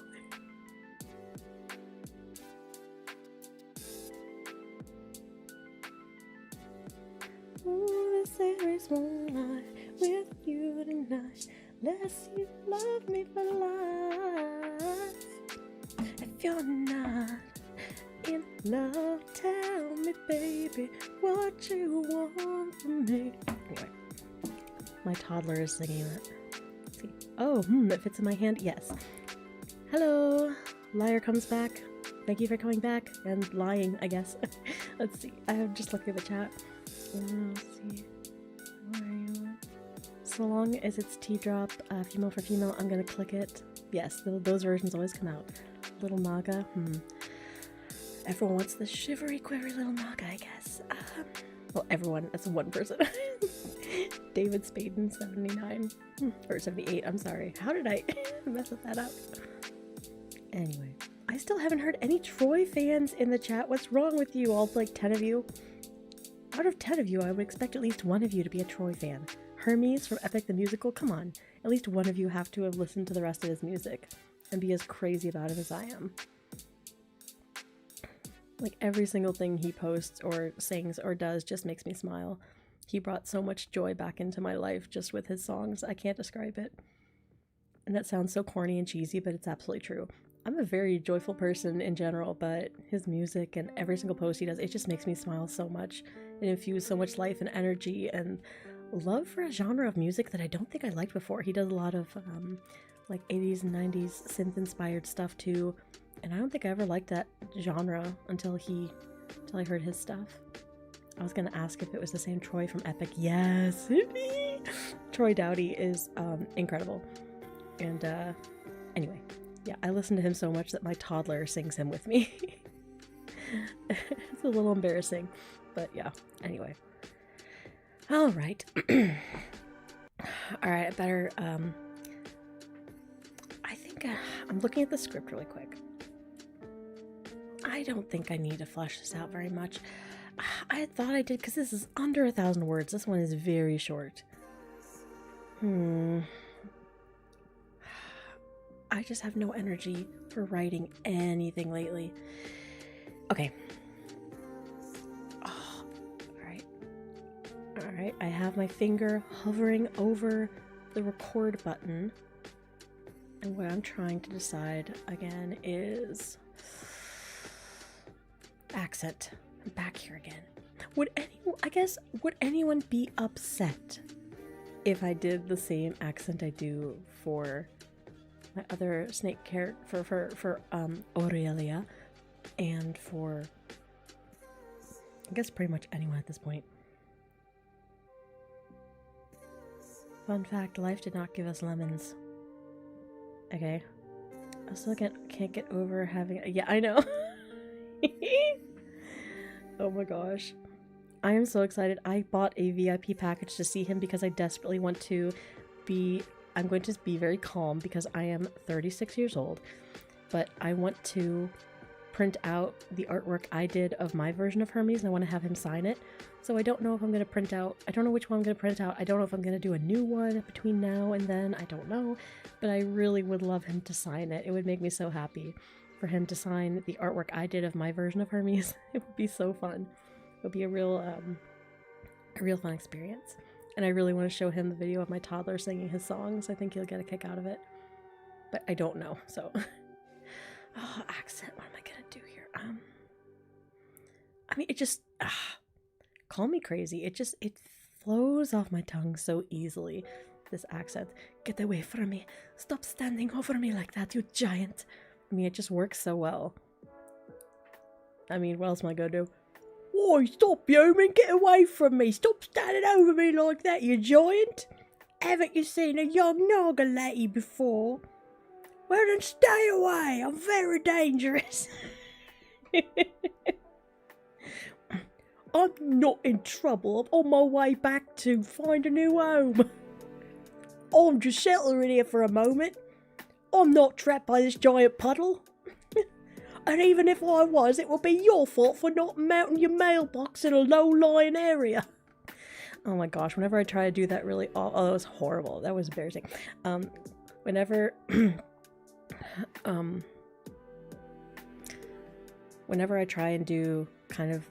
Oh, there is one night with you tonight, unless you love me for life. If you're not in love, tell me, baby, what you want from me. Anyway, my toddler is singing that. Let's see. Oh, that fits in my hand. Yes. Hello, liar comes back. Thank you for coming back and lying, I guess. Let's see. I have just looked at the chat. Let's see. Where are you? So long as it's T-drop, female for female, I'm gonna click it. Yes, those versions always come out. Little Naga. Everyone wants the shivery, quivery little Naga, I guess. Well, everyone. That's one person. David Spaden, 79. Or 78, I'm sorry. How did I mess that up? Anyway. I still haven't heard any Troy fans in the chat. What's wrong with you? All like 10 of you? Out of 10 of you, I would expect at least one of you to be a Troy fan. Hermes from Epic the Musical? Come on. At least one of you have to have listened to the rest of his music and be as crazy about him as I am. Like, every single thing he posts or sings or does just makes me smile. He brought so much joy back into my life just with his songs. I can't describe it. And that sounds so corny and cheesy, but it's absolutely true. I'm a very joyful person in general, but his music and every single post he does, it just makes me smile so much. It infused so much life and energy and love for a genre of music that I don't think I liked before. He does a lot of like 80s and 90s synth-inspired stuff too, and I don't think I ever liked that genre until I heard his stuff. I was gonna ask if it was the same Troy from Epic. Yes! Troy Dowdy is incredible. And anyway. Yeah, I listen to him so much that my toddler sings him with me. It's a little embarrassing, but yeah, anyway. All right. All right, I better, I think I'm looking at the script really quick. I don't think I need to flesh this out very much. I thought I did, because this is under 1,000 words. This one is very short. I just have no energy for writing anything lately. Okay. Oh, all right. I have my finger hovering over the record button. And what I'm trying to decide again is accent. I'm back here again. Would anyone be upset if I did the same accent I do for my other snake character for Aurelia, and for, I guess, pretty much anyone at this point. Fun fact, life did not give us lemons. Okay. I still can't get over having... Yeah, I know. Oh my gosh. I am so excited. I bought a VIP package to see him because I desperately want to be... I'm going to be very calm because I am 36 years old. But I want to print out the artwork I did of my version of Hermes and I want to have him sign it. So I don't know if I'm going to print out... I don't know which one I'm going to print out. I don't know if I'm going to do a new one between now and then. I don't know. But I really would love him to sign it. It would make me so happy for him to sign the artwork I did of my version of Hermes. It would be so fun. It would be a real fun experience. And I really want to show him the video of my toddler singing his songs. I think he'll get a kick out of it. But I don't know, so... Oh, accent. What am I going to do here? I mean, it just... call me crazy. It flows off my tongue so easily, this accent. Get away from me. Stop standing over me like that, you giant. I mean, it just works so well. I mean, what else am I going to do? Why, stop, human! Get away from me! Stop standing over me like that, you giant! Haven't you seen a young Naga lady before? Well then stay away! I'm very dangerous! I'm not in trouble. I'm on my way back to find a new home. I'm just sheltering here for a moment. I'm not trapped by this giant puddle. And even if I was, it would be your fault for not mounting your mailbox in a low-lying area. Oh my gosh, whenever I try to do that really... Oh, that was horrible. That was embarrassing. Whenever... whenever I try and do kind of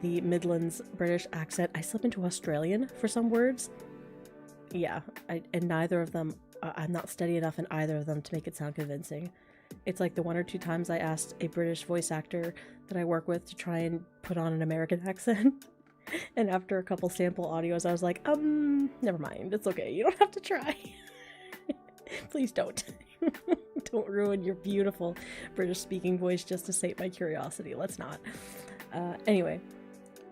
the Midlands British accent, I slip into Australian for some words. Yeah, and neither of them... I'm not steady enough in either of them to make it sound convincing. It's like the 1 or 2 times I asked a British voice actor that I work with to try and put on an American accent. And after a couple sample audios, I was like, never mind. It's okay. You don't have to try. Please don't. Don't ruin your beautiful British speaking voice just to sate my curiosity. Let's not. Anyway,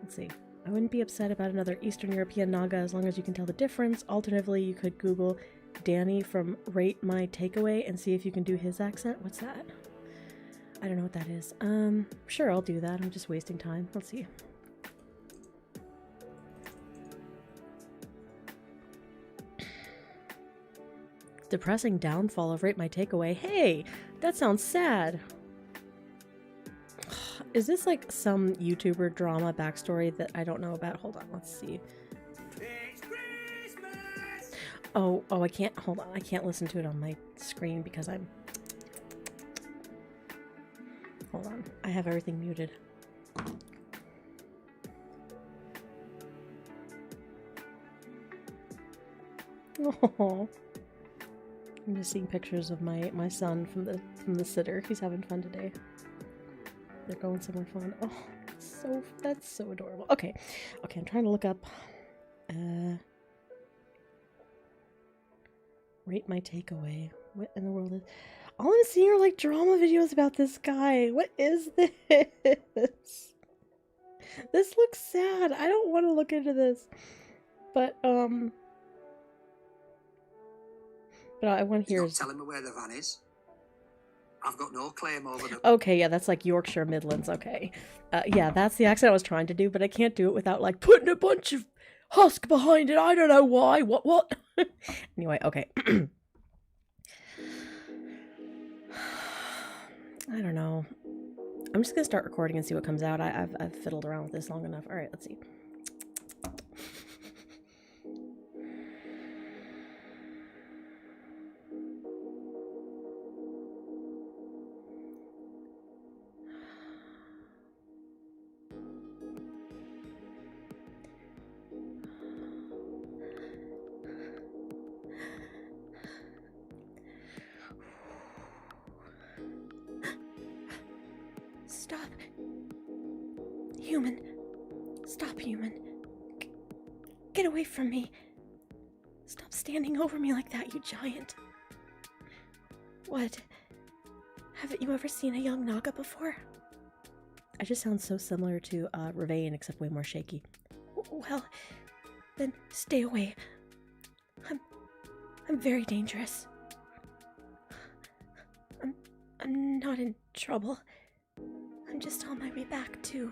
let's see. I wouldn't be upset about another Eastern European Naga as long as you can tell the difference. Alternatively, you could Google Danny from Rate My Takeaway and see if you can do his accent. What's that? I don't know what that is. Sure, I'll do that. I'm just wasting time. Let's see. Depressing downfall of Rate My Takeaway. Hey, that sounds sad. Is this like some YouTuber drama backstory that I don't know about? Hold on, let's see. Oh, I can't, hold on, I can't listen to it on my screen because I'm... Hold on, I have everything muted. Oh, I'm just seeing pictures of my son from the sitter. He's having fun today. They're going somewhere fun. Oh, that's so adorable. Okay, I'm trying to look up, Rate My Takeaway. What in the world is... All I'm seeing are like drama videos about this guy. What is this? This looks sad. I don't want to look into this. But I want to hear... Tell him where the van is. I've got no claim over them. Okay, yeah, that's like Yorkshire Midlands. Okay. Yeah, that's the accent I was trying to do, but I can't do it without like putting a bunch of husk behind it. I don't know why. What? Anyway, okay. I don't know. I'm just gonna start recording and see what comes out. I've fiddled around with this long enough. All right, let's see. Stop. Human. Stop, human. Get away from me. Stop standing over me like that, you giant. What? Haven't you ever seen a young Naga before? I just sound so similar to Ravain, except way more shaky. Well, then stay away. I'm very dangerous. I'm not in trouble. I'm just on my way back to,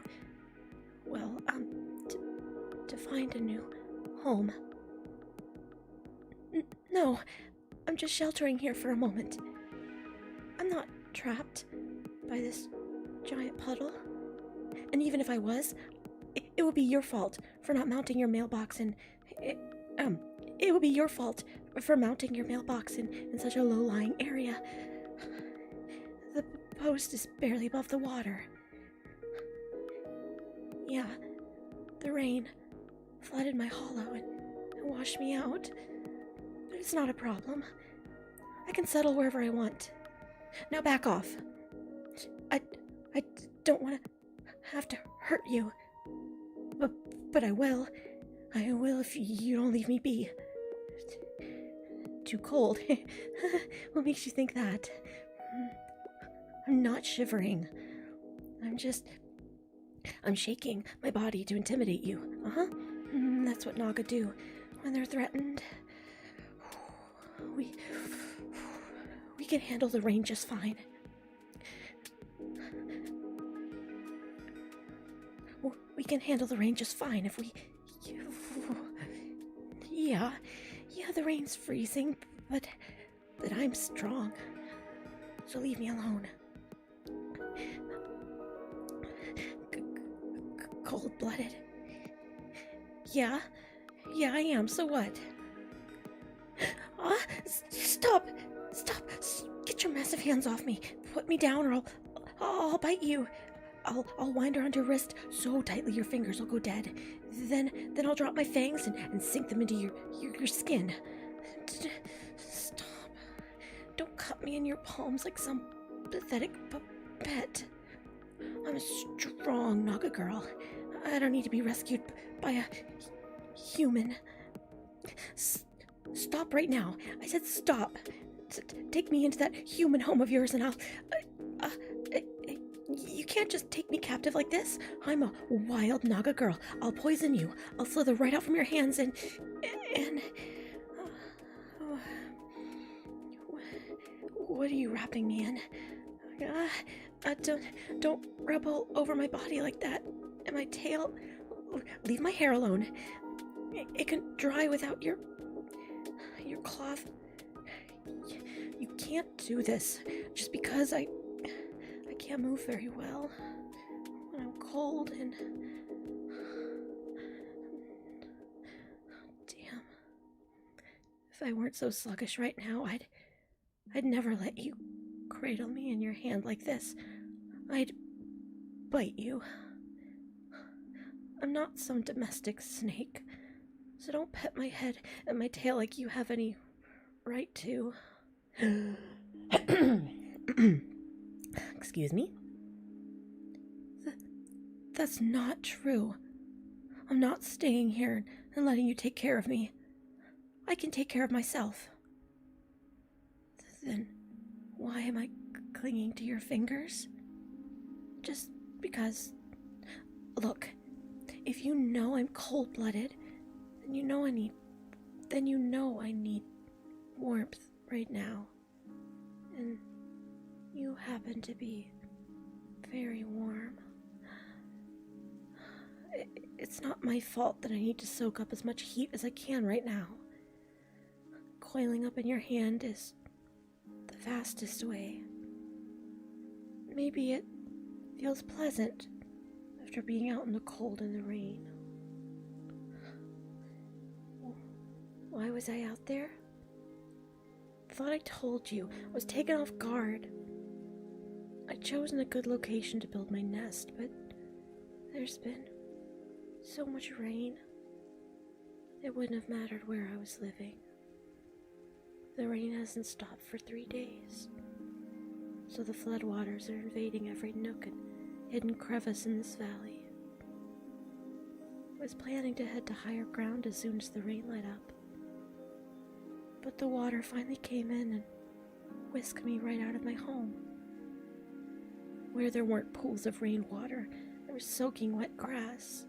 well, to find a new home. No, I'm just sheltering here for a moment. I'm not trapped by this giant puddle. And even if I was, it would be your fault for not mounting your mailbox and it would be your fault for mounting your mailbox in such a low-lying area. The post is barely above the water. Yeah, the rain flooded my hollow and washed me out. But it's not a problem. I can settle wherever I want. Now back off. I don't want to have to hurt you. But I will. I will if you don't leave me be. Too cold. What makes you think that? I'm not shivering. I'm shaking my body to intimidate you. That's what Naga do when they're threatened. We can handle the rain just fine. We can handle the rain just fine if we... Yeah, the rain's freezing, but I'm strong. So leave me alone. Cold-blooded. Yeah, I am, so what? Stop! Get your massive hands off me. Put me down or I'll bite you. I'll wind around your wrist so tightly your fingers will go dead. Then I'll drop my fangs and sink them into your skin. Stop. Don't cut me in your palms like some pathetic pet. I'm a strong Naga girl. I don't need to be rescued by a human. Stop right now. I said stop. Take me into that human home of yours and I'll... You can't just take me captive like this. I'm a wild Naga girl. I'll poison you. I'll slither right out from your hands and... What are you wrapping me in? Don't rub all over my body like that. And my tail... Leave my hair alone. It can dry without your cloth. You can't do this just because I can't move very well when I'm cold and... Damn. If I weren't so sluggish right now, I'd never let you cradle me in your hand like this. I'd bite you. I'm not some domestic snake, so don't pet my head and my tail like you have any right to. Excuse me? That's not true. I'm not staying here and letting you take care of me. I can take care of myself. Then why am I clinging to your fingers? Just because... Look, if you know I'm cold-blooded, then you know I need warmth right now. And you happen to be very warm. It's not my fault that I need to soak up as much heat as I can right now. Coiling up in your hand is the fastest way. Maybe it feels pleasant after being out in the cold and the rain. Why was I out there? Thought I told you. I was taken off guard. I'd chosen a good location to build my nest, but there's been so much rain. It wouldn't have mattered where I was living. The rain hasn't stopped for 3 days, so the floodwaters are invading every nook and hidden crevice in this valley. I was planning to head to higher ground as soon as the rain let up, but the water finally came in and whisked me right out of my home. where there weren't pools of rainwater or soaking wet grass.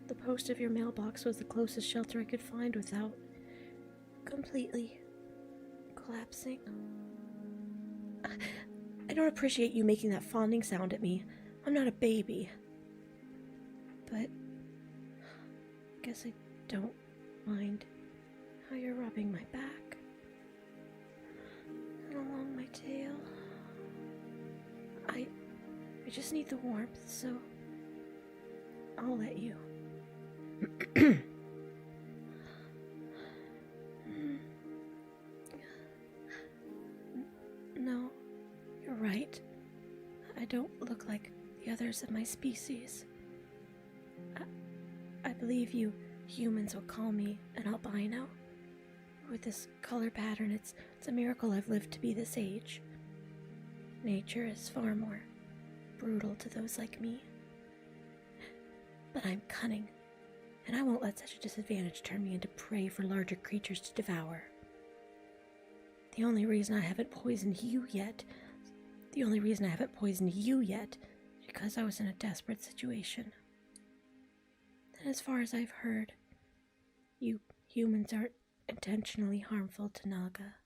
The post of your mailbox was the closest shelter I could find without completely collapsing. I don't appreciate you making that fawning sound at me. I'm not a baby. But I guess I don't mind how you're rubbing my back and along my tail. I just need the warmth, so I'll let you. No, you're right. I don't look like the others of my species. I believe you humans will call me an albino. With this color pattern, it's a miracle I've lived to be this age. Nature is far more brutal to those like me. But I'm cunning, and I won't let such a disadvantage turn me into prey for larger creatures to devour. The only reason I haven't poisoned you yet is because I was in a desperate situation. And as far as I've heard, you humans aren't intentionally harmful to Naga.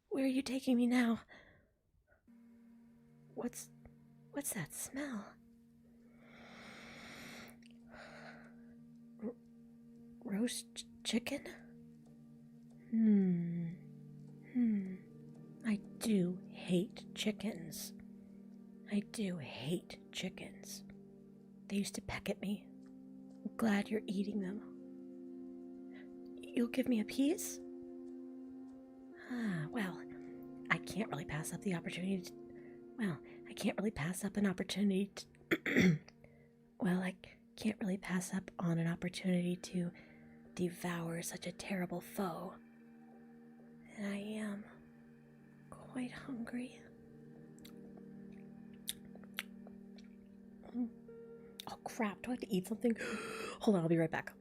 Where are you taking me now? What's that smell? Roast chicken? I do hate chickens. They used to peck at me. I'm glad you're eating them. You'll give me a piece? Well, I can't really pass up an opportunity to devour such a terrible foe. And I am quite hungry. Oh crap, do I have to eat something? Hold on, I'll be right back.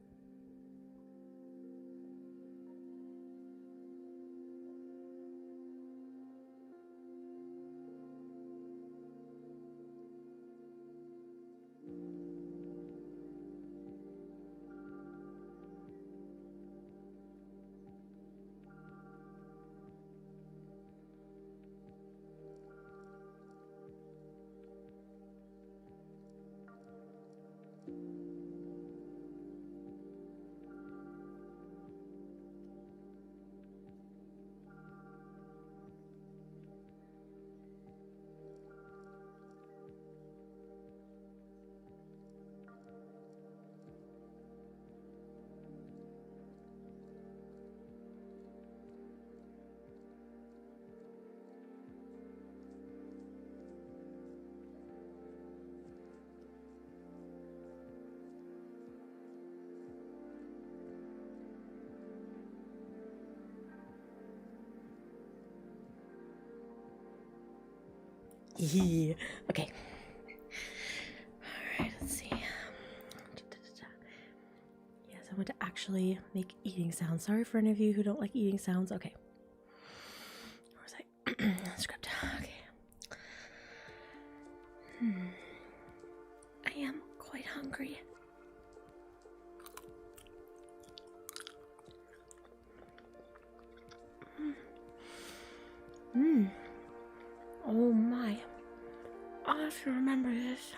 Yeah. Okay. Alright, let's see. Yes, I want to actually make eating sounds. Sorry for any of you who don't like eating sounds. Okay. Where was I? Script. Okay. I am quite hungry. Oh my. I'll have to remember this.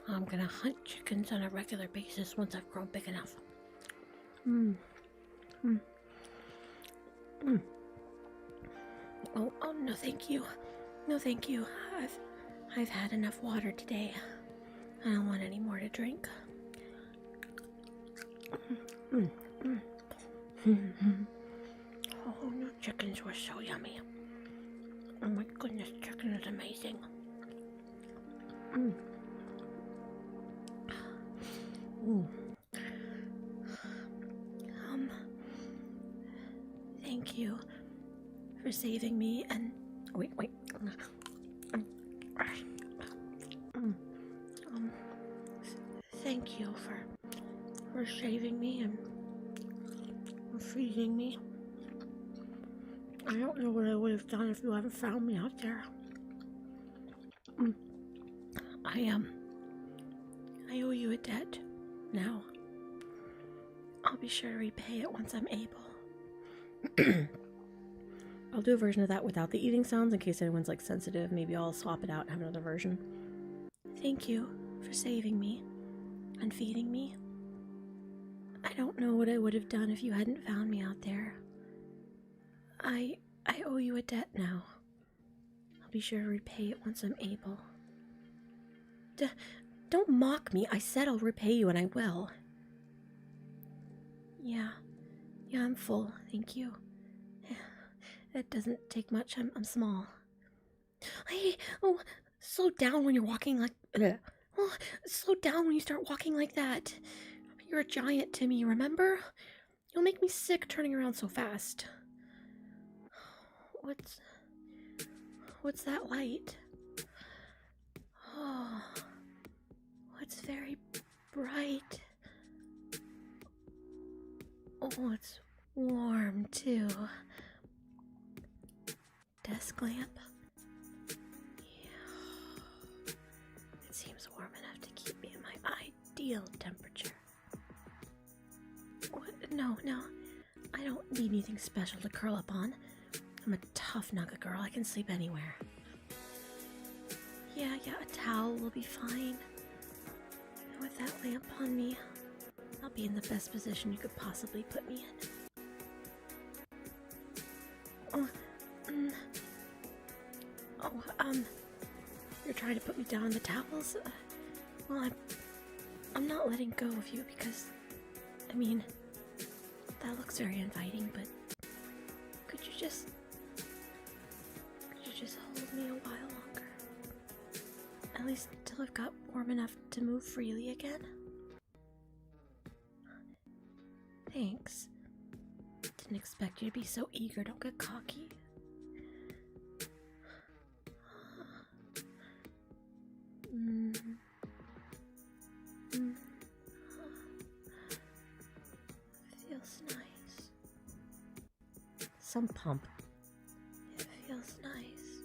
I'm gonna hunt chickens on a regular basis once I've grown big enough. Oh, no thank you. No thank you. I've had enough water today. I don't want any more to drink. Oh, the chickens were so yummy. Oh my goodness, chicken is amazing. Thank you for saving me and wait. Thank you for saving me and for feeding me. I don't know what I would have done if you hadn't found me out there. I owe you a debt now. I'll be sure to repay it once I'm able. I'll do a version of that without the eating sounds in case anyone's like sensitive. Maybe I'll swap it out and have another version. Thank you for saving me and feeding me. I don't know what I would have done if you hadn't found me out there. I owe you a debt now. I'll be sure to repay it once I'm able. Don't mock me. I said I'll repay you, and I will. Yeah, I'm full, thank you. It doesn't take much. I'm small. Slow down when you're walking like... Oh, slow down when you start walking like that. You're a giant to me, remember? You'll make me sick turning around so fast. What's that light? Oh, it's very bright. Oh, it's warm too. Desk lamp. Yeah. It seems warm enough to keep me in my ideal temperature. What? No. I don't need anything special to curl up on. I'm a tough Naga girl. I can sleep anywhere. Yeah, a towel will be fine. And with that lamp on me, I'll be in the best position you could possibly put me in. You're trying to put me down in the towels? Well, I'm not letting go of you because, that looks very inviting, but could you just hold me a while longer? At least till I've got warm enough to move freely again? Thanks. Didn't expect you to be so eager. Don't get cocky. Feels nice. Some pump. It feels nice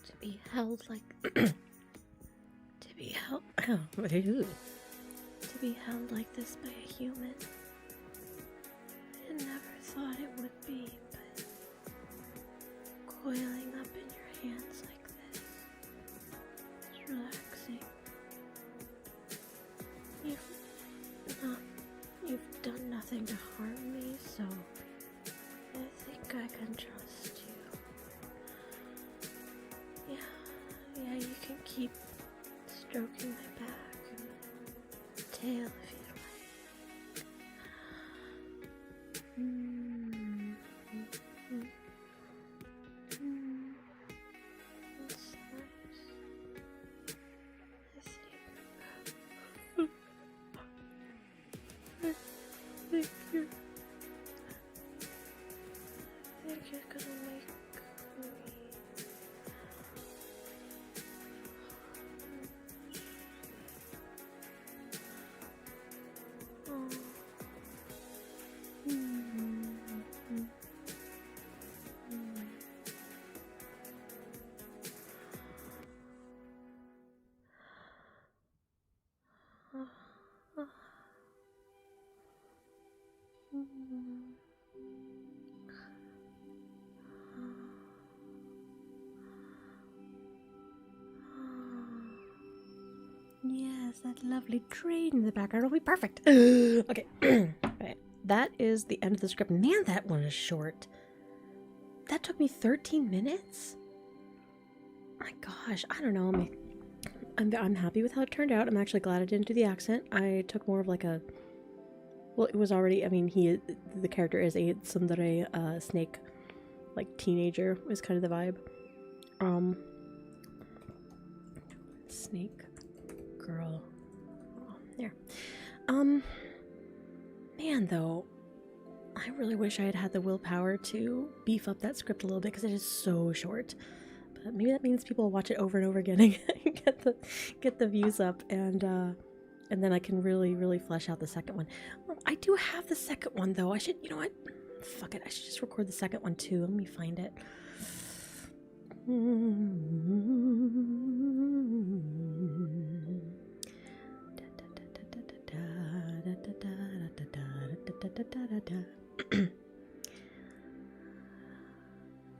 to be held like to be held like this by a human. I never thought it would be, but coiling up in your hands like this, it's relaxing. You've done nothing to harm me, so I think I can trust you. Yeah, you can keep stroking my back and tail if you like. It's nice. I think you're gonna make me. Yes, that lovely train in the background will be perfect. Okay. Right. That is the end of the script. Man, that one is short. That took me 13 minutes? My gosh, I don't know. I'm happy with how it turned out. I'm actually glad I didn't do the accent. I took more of like a... Well, it was already... the character is a tsundere snake, like teenager is kind of the vibe. Snake girl. Oh, there. Man, though, I really wish I had had the willpower to beef up that script a little bit because it is so short. But maybe that means people will watch it over and over again and get the views up, and then I can really flesh out the second one. Well, I do have the second one though. I should, you know what? Fuck it, I should just record the second one too. Let me find it.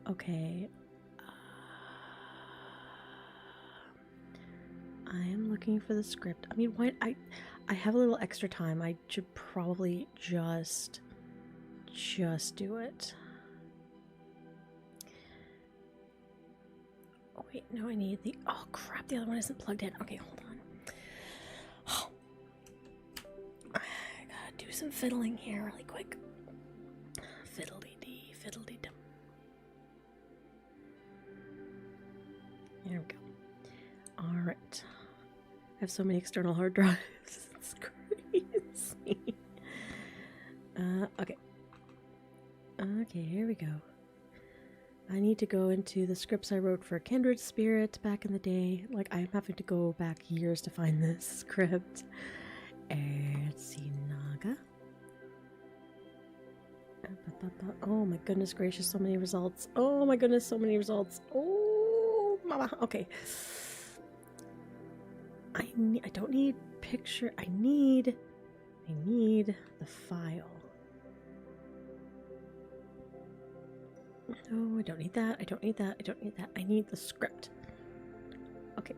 Okay. I am looking for the script. I mean, why I have a little extra time. I should probably just do it. Oh wait, no, I need the, oh crap, the other one isn't plugged in. Okay, hold on. Oh. I gotta do some fiddling here really quick. Fiddly-dee, fiddly-dum. There we go. Alright. I have so many external hard drives. It's crazy. Okay. Okay, here we go. I need to go into the scripts I wrote for Kindred Spirit back in the day. Like, I'm having to go back years to find this script. Let's see, Naga. Oh my goodness gracious, so many results. Oh my goodness, so many results. Oh, mama. Okay. I don't need picture. I need the file. No, I don't need that. I don't need that. I don't need that. I need the script. Okay.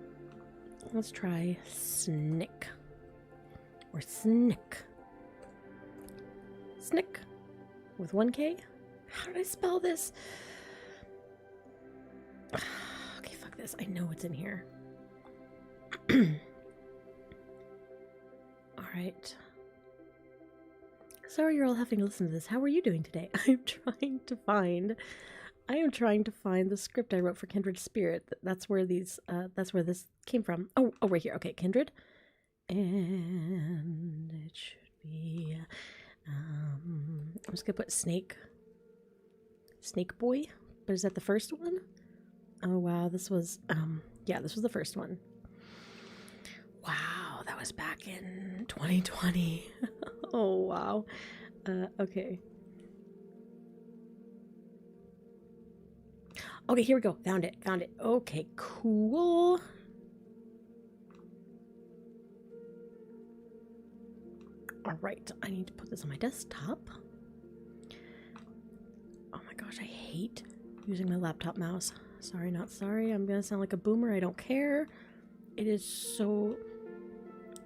Let's try Snick. Or Snick. Snick. With 1K? How did I spell this? Okay, fuck this. I know it's in here. Alright. Sorry you're all having to listen to this. How are you doing today? I am trying to find the script I wrote for Kindred Spirit. That's where these that's where this came from. Oh, right here. Okay, Kindred. And it should be I'm just gonna put Snake Boy. But is that the first one? Oh wow, this was yeah, this was the first one. Wow, that was back in 2020. Oh, wow. Okay. Okay, here we go. Found it. Okay, cool. All right, I need to put this on my desktop. Oh my gosh, I hate using my laptop mouse. Sorry, not sorry. I'm gonna sound like a boomer. I don't care. It is so...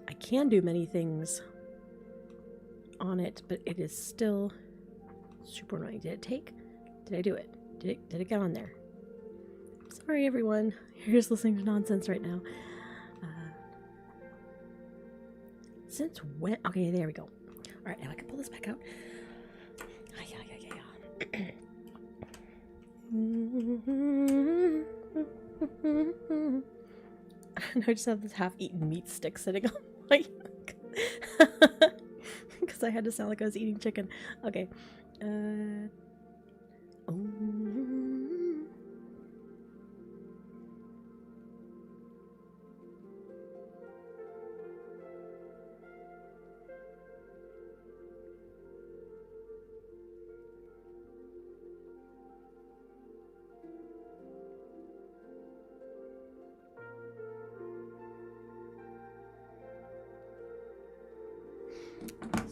I can do many things on it, but it is still super annoying. Did it take? Did I do it? Did it get on there? Sorry, everyone. You're just listening to nonsense right now. Since when? Okay, there we go. All right, now I can pull this back out. And I just have this half-eaten meat stick sitting on my because I had to sound like I was eating chicken. Okay.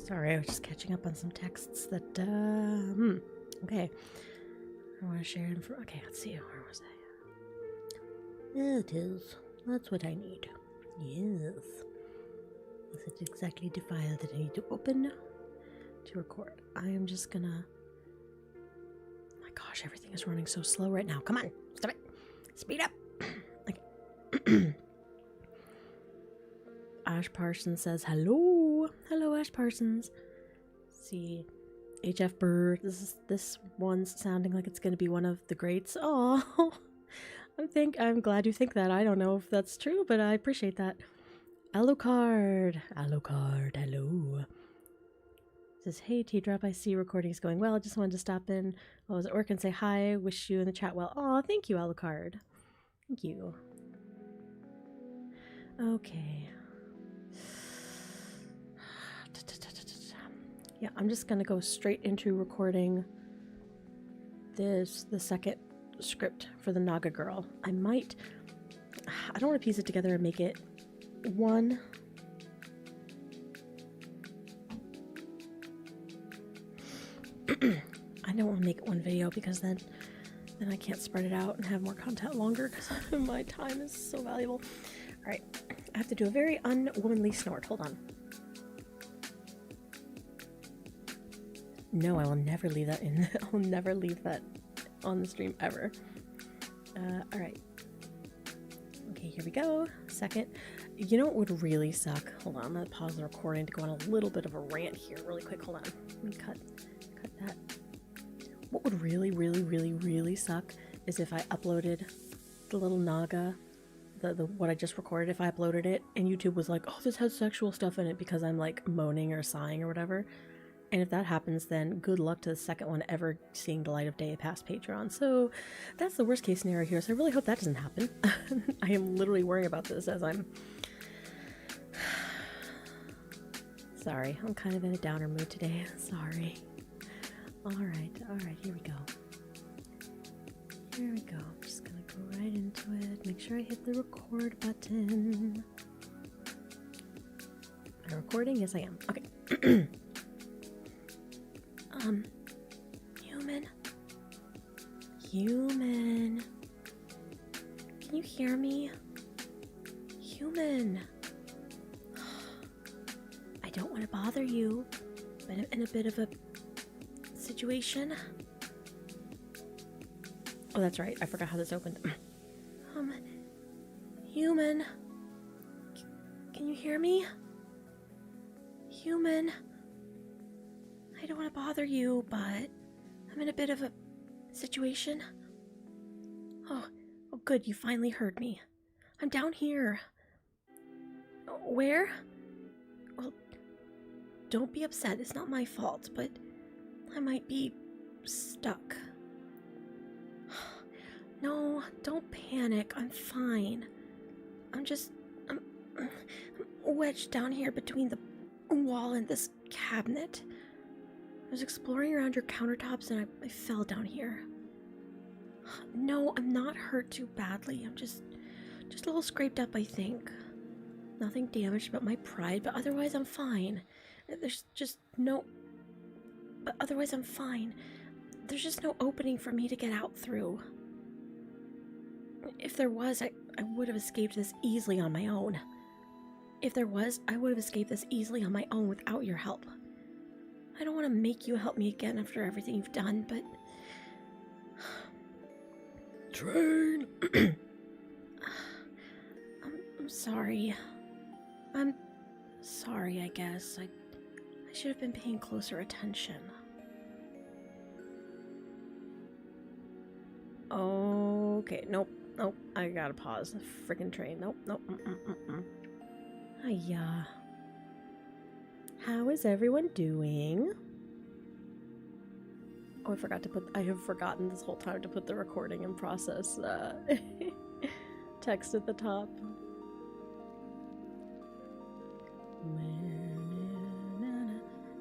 Sorry, I was just catching up on some texts that, okay. I want to share them for, okay, let's see, where was I? There it is. That's what I need. Yes. Is it exactly the file that I need to open to record? I am just gonna, oh my gosh, everything is running so slow right now. Come on, stop it. Speed up. Okay. Ash Parsons says, hello. Hello, Ash Parsons. Let's see. HF Bird. This one's sounding like it's going to be one of the greats. Oh, I'm glad you think that. I don't know if that's true, but I appreciate that. Alucard. Hello. Says, hey, T-Drop, I see recording's going well. I just wanted to stop in while I was at work and say hi. Wish you in the chat well. Oh, thank you, Alucard. Thank you. Okay. Yeah, I'm just gonna go straight into recording the second script for the Naga girl. I don't want to piece it together and make it one. I don't want to make it one video because then I can't spread it out and have more content longer because my time is so valuable. Alright, I have to do a very unwomanly snort. Hold on. No, I will never leave that in. I'll never leave that on the stream ever. Alright. Okay, here we go. Second. You know what would really suck? Hold on, I'm gonna pause the recording to go on a little bit of a rant here really quick. Hold on. Let me cut that. What would really suck is if I uploaded the little Naga, the what I just recorded, if I uploaded it and YouTube was like, oh, this has sexual stuff in it because I'm like moaning or sighing or whatever. And if that happens, then good luck to the second one ever seeing the light of day past Patreon. So that's the worst case scenario here. So I really hope that doesn't happen. I am literally worrying about this as I'm... Sorry, I'm kind of in a downer mood today. Sorry. Alright, here we go. Here we go. I'm just gonna go right into it. Make sure I hit the record button. Am I recording? Yes, I am. Okay. Human. Can you hear me? Human. I don't want to bother you, but I'm in a bit of a situation. Oh, that's right. I forgot how this opened. Human. Can you hear me? Human. I don't want to bother you, but I'm in a bit of a situation. Oh, good. You finally heard me. I'm down here. Where? Well, don't be upset. It's not my fault, but I might be stuck. No, don't panic. I'm fine. I'm wedged down here between the wall and this cabinet. I was exploring around your countertops and I fell down here. No, I'm not hurt too badly. I'm just a little scraped up, I think. Nothing damaged but my pride, but otherwise I'm fine. There's just no... But otherwise I'm fine. There's just no opening for me to get out through. If there was, I would have escaped this easily on my own. If there was, I would have escaped this easily on my own without your help. I don't want to make you help me again after everything you've done, but... Train! I'm sorry. I'm sorry, I guess. I should have been paying closer attention. Okay, nope, I gotta pause. The freaking train. Nope. Hiya. How is everyone doing? Oh, I have forgotten this whole time to put the recording in process text at the top.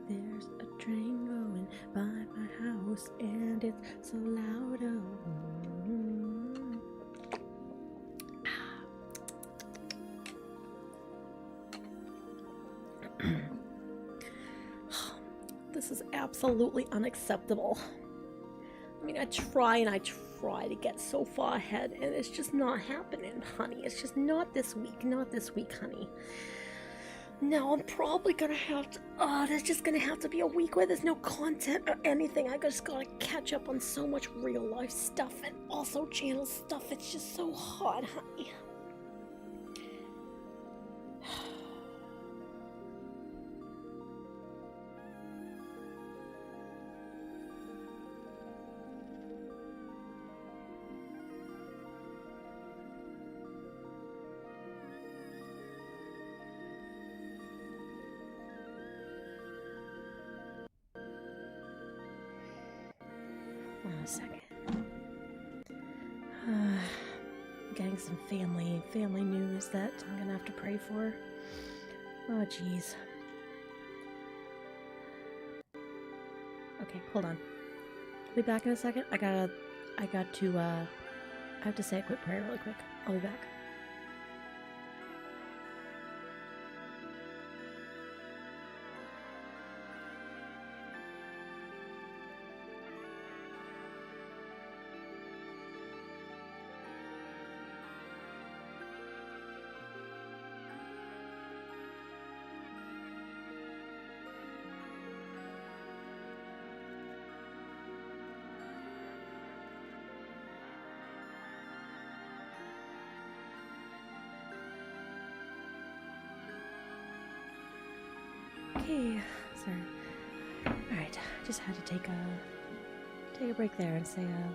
There's a train going by my house and it's so loud. This is absolutely unacceptable. I mean, I try to get so far ahead, and it's just not happening, honey. It's just not this week, honey. Now I'm probably gonna have to, there's just gonna have to be a week where there's no content or anything. I just gotta catch up on so much real life stuff and also channel stuff. It's just so hard, honey. A second. Getting some family news that I'm gonna have to pray for. Oh, jeez. Okay, hold on. I'll be back in a second. I have to say a quick prayer really quick. I'll be back. Okay, sorry. Alright, just had to take a break there and say a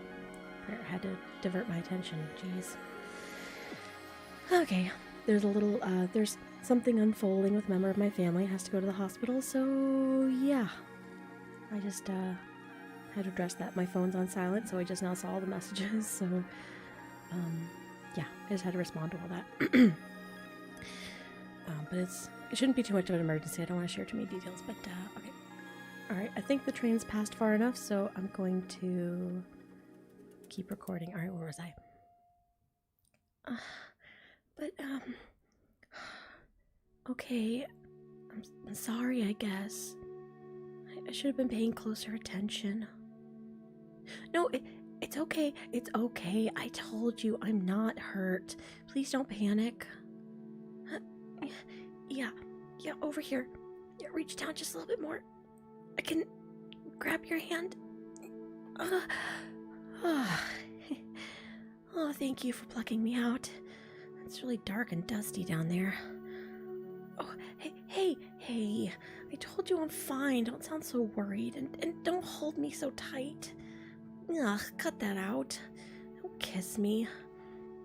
prayer. Had to divert my attention. Jeez. Okay, there's something unfolding with a member of my family. Has to go to the hospital, so yeah. I just had to address that. My phone's on silent, so I just now saw all the messages, so yeah, I just had to respond to all that. But it shouldn't be too much of an emergency. I don't want to share too many details, but okay. Alright, I think the train's passed far enough, so I'm going to keep recording. Alright, where was I? Okay, I'm sorry, I guess. I should have been paying closer attention. No, it's okay. It's okay. I told you I'm not hurt. Please don't panic. Yeah, over here. Yeah, reach down just a little bit more. I can grab your hand. Oh, thank you for plucking me out. It's really dark and dusty down there. Oh, hey. I told you I'm fine. Don't sound so worried. And don't hold me so tight. Ugh, cut that out. Don't kiss me.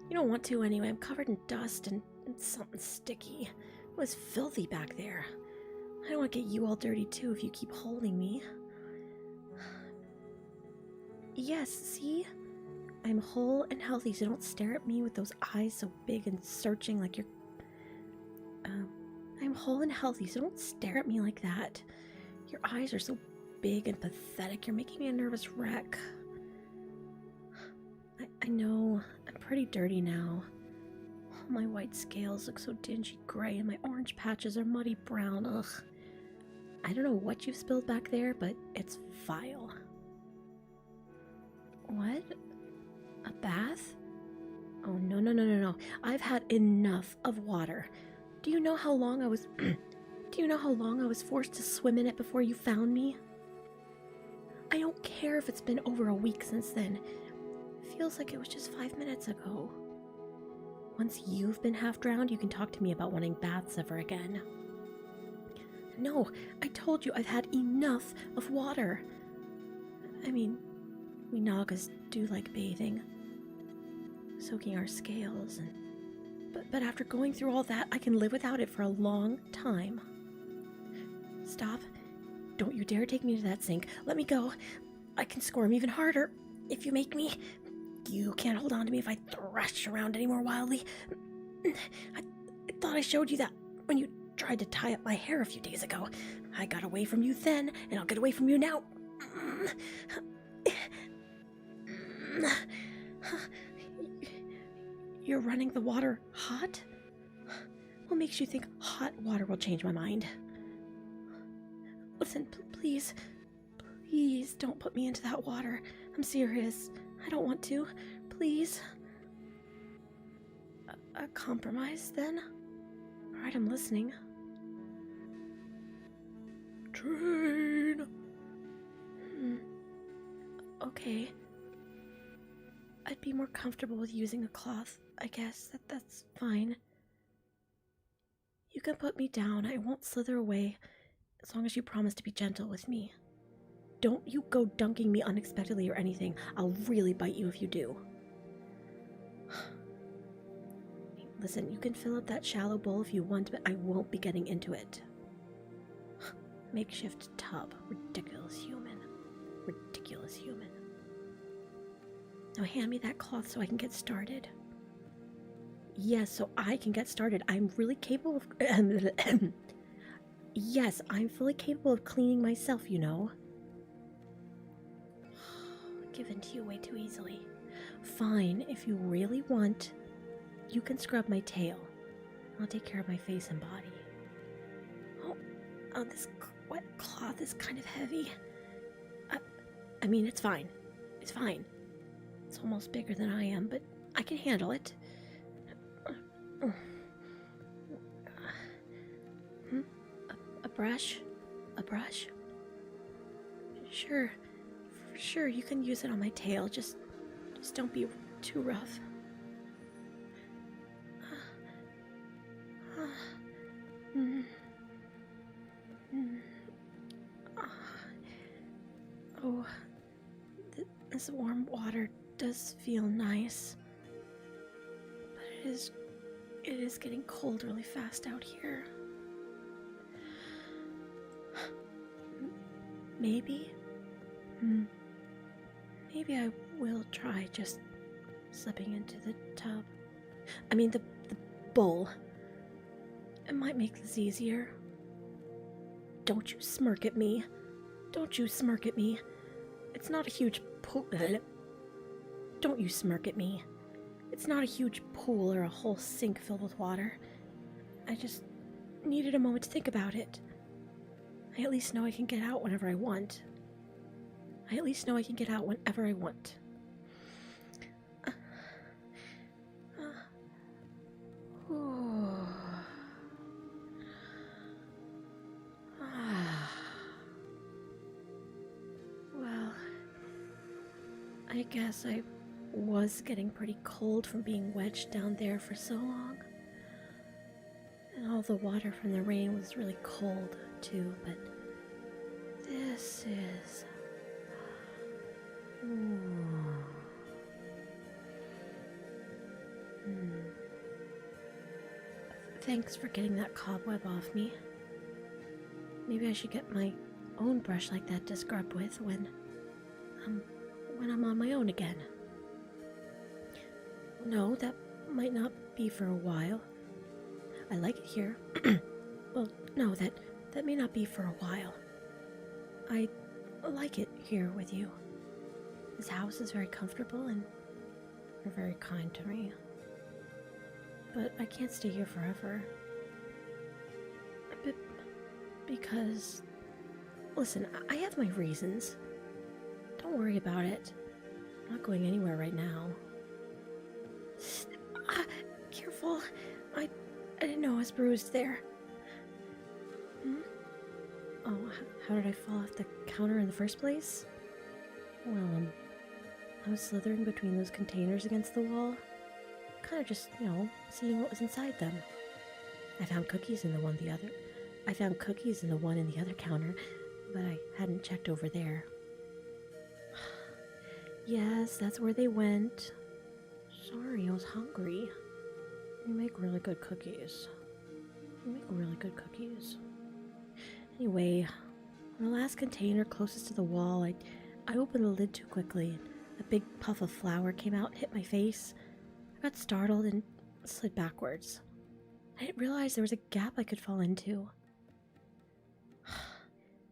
You don't want to anyway. I'm covered in dust and something sticky. It was filthy back there. I don't want to get you all dirty too if you keep holding me. Yes, see? I'm whole and healthy, so don't stare at me with those eyes so big and searching like you're... I'm whole and healthy, so don't stare at me like that. Your eyes are so big and pathetic. You're making me a nervous wreck. I know. I'm pretty dirty now. All my white scales look so dingy gray, and my orange patches are muddy brown. Ugh. I don't know what you've spilled back there, but it's vile. What? A bath? Oh, no. I've had enough of water. Do you know how long I was... Do you know how long I was forced to swim in it before you found me? I don't care if it's been over a week since then. It feels like it was just 5 minutes ago. Once you've been half drowned, you can talk to me about wanting baths ever again. No, I told you I've had enough of water. I mean, we Nagas do like bathing. Soaking our scales and... But after going through all that, I can live without it for a long time. Stop. Don't you dare take me to that sink. Let me go. I can squirm even harder if you make me. You can't hold on to me if I thrash around any more wildly. I thought I showed you that when you tried to tie up my hair a few days ago. I got away from you then, and I'll get away from you now. You're running the water hot? What makes you think hot water will change my mind? Listen, please don't put me into that water. I'm serious. I don't want to. Please. A compromise, then? Alright, I'm listening. Train! Okay. I'd be more comfortable with using a cloth, I guess. That's fine. You can put me down. I won't slither away, as long as you promise to be gentle with me. Don't you go dunking me unexpectedly or anything. I'll really bite you if you do. Listen, you can fill up that shallow bowl if you want, but I won't be getting into it. Makeshift tub. Ridiculous human. Ridiculous human. Now hand me that cloth so I can get started. Yes, so I can get started. I'm really capable of... Yes, I'm fully capable of cleaning myself, you know. given to you way too easily. Fine, if you really want, you can scrub my tail. I'll take care of my face and body. Oh, this wet cloth is kind of heavy. I mean, it's fine. It's fine. It's almost bigger than I am, but I can handle it. A brush? A brush? Sure, you can use it on my tail. Just don't be too rough. Oh, this warm water does feel nice, but it is getting cold really fast out here. Maybe I will try just slipping into the tub. I mean, the bowl. It might make this easier. Don't you smirk at me. Don't you smirk at me. It's not a huge pool. Don't you smirk at me. It's not a huge pool or a whole sink filled with water. I just needed a moment to think about it. I at least know I can get out whenever I want. I at least know I can get out whenever I want. Well, I guess I was getting pretty cold from being wedged down there for so long. And all the water from the rain was really cold, too, but this is... Thanks for getting that cobweb off me. Maybe I should get my own brush like that to scrub with when I'm on my own again. No, that might not be for a while. I like it here. Well, no, that may not be for a while. I like it here with you. This house is very comfortable and you're very kind to me. But I can't stay here forever. Because... Listen, I have my reasons. Don't worry about it. I'm not going anywhere right now. Careful. I didn't know I was bruised there. Oh, how did I fall off the counter in the first place? Well, I was slithering between those containers against the wall. Kind of just, seeing what was inside them. I found cookies in the one in the other counter, but I hadn't checked over there. Yes, that's where they went. Sorry, I was hungry. You make really good cookies. Anyway, in the last container closest to the wall, I opened the lid too quickly. A big puff of flour came out and hit my face. I got startled and slid backwards. I didn't realize there was a gap I could fall into.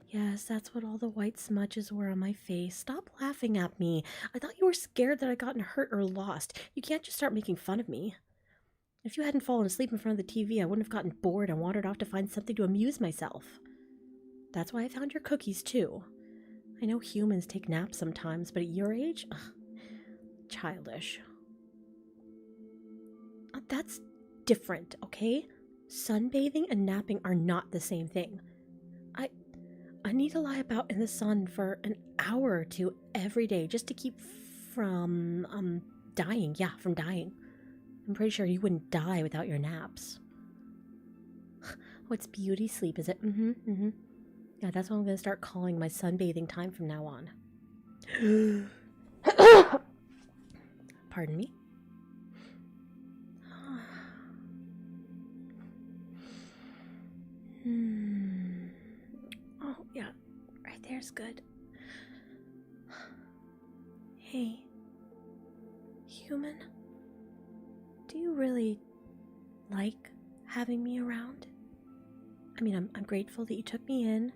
Yes, that's what all the white smudges were on my face. Stop laughing at me. I thought you were scared that I'd gotten hurt or lost. You can't just start making fun of me. If you hadn't fallen asleep in front of the TV, I wouldn't have gotten bored and wandered off to find something to amuse myself. That's why I found your cookies, too. I know humans take naps sometimes, but at your age? Ugh, childish. That's different, okay? Sunbathing and napping are not the same thing. I need to lie about in the sun for an hour or two every day just to keep from, dying. Yeah, from dying. I'm pretty sure you wouldn't die without your naps. What's beauty sleep, is it? Yeah, that's what I'm going to start calling my sunbathing time from now on. Pardon me? Oh, yeah. Right there's good. Hey. Human? Do you really like having me around? I mean, I'm grateful that you took me in.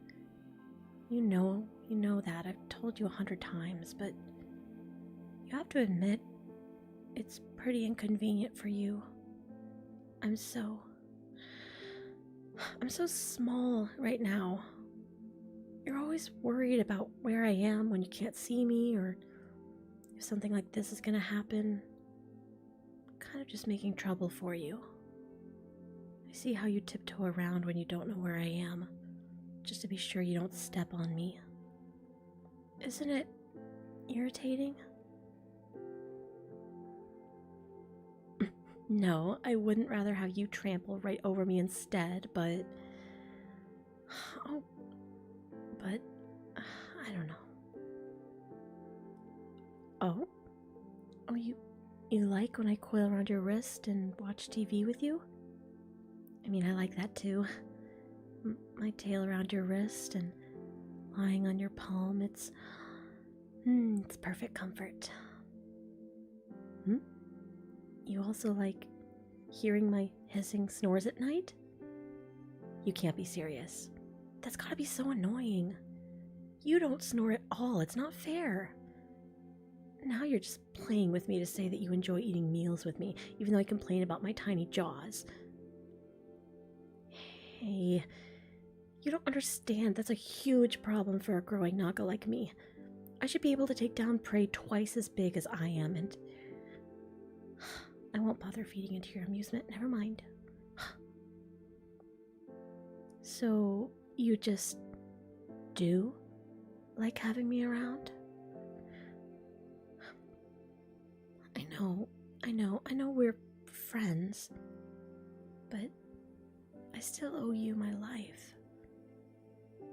You know that. I've told you 100 times, but have to admit, it's pretty inconvenient for you. I'm so small right now. You're always worried about where I am when you can't see me, or if something like this is gonna happen. Kind of just making trouble for you. I see how you tiptoe around when you don't know where I am, just to be sure you don't step on me. Isn't it irritating? No, I wouldn't rather have you trample right over me instead, but... Oh, but... I don't know. Oh? Oh, you like when I coil around your wrist and watch TV with you? I mean, I like that too. My tail around your wrist and lying on your palm, it's perfect comfort. You also like hearing my hissing snores at night? You can't be serious. That's gotta be so annoying. You don't snore at all, it's not fair. Now you're just playing with me to say that you enjoy eating meals with me, even though I complain about my tiny jaws. Hey, you don't understand. That's a huge problem for a growing Naga like me. I should be able to take down prey twice as big as I am, and... I won't bother feeding into your amusement, never mind. So, you just... do like having me around? I know we're friends, but I still owe you my life.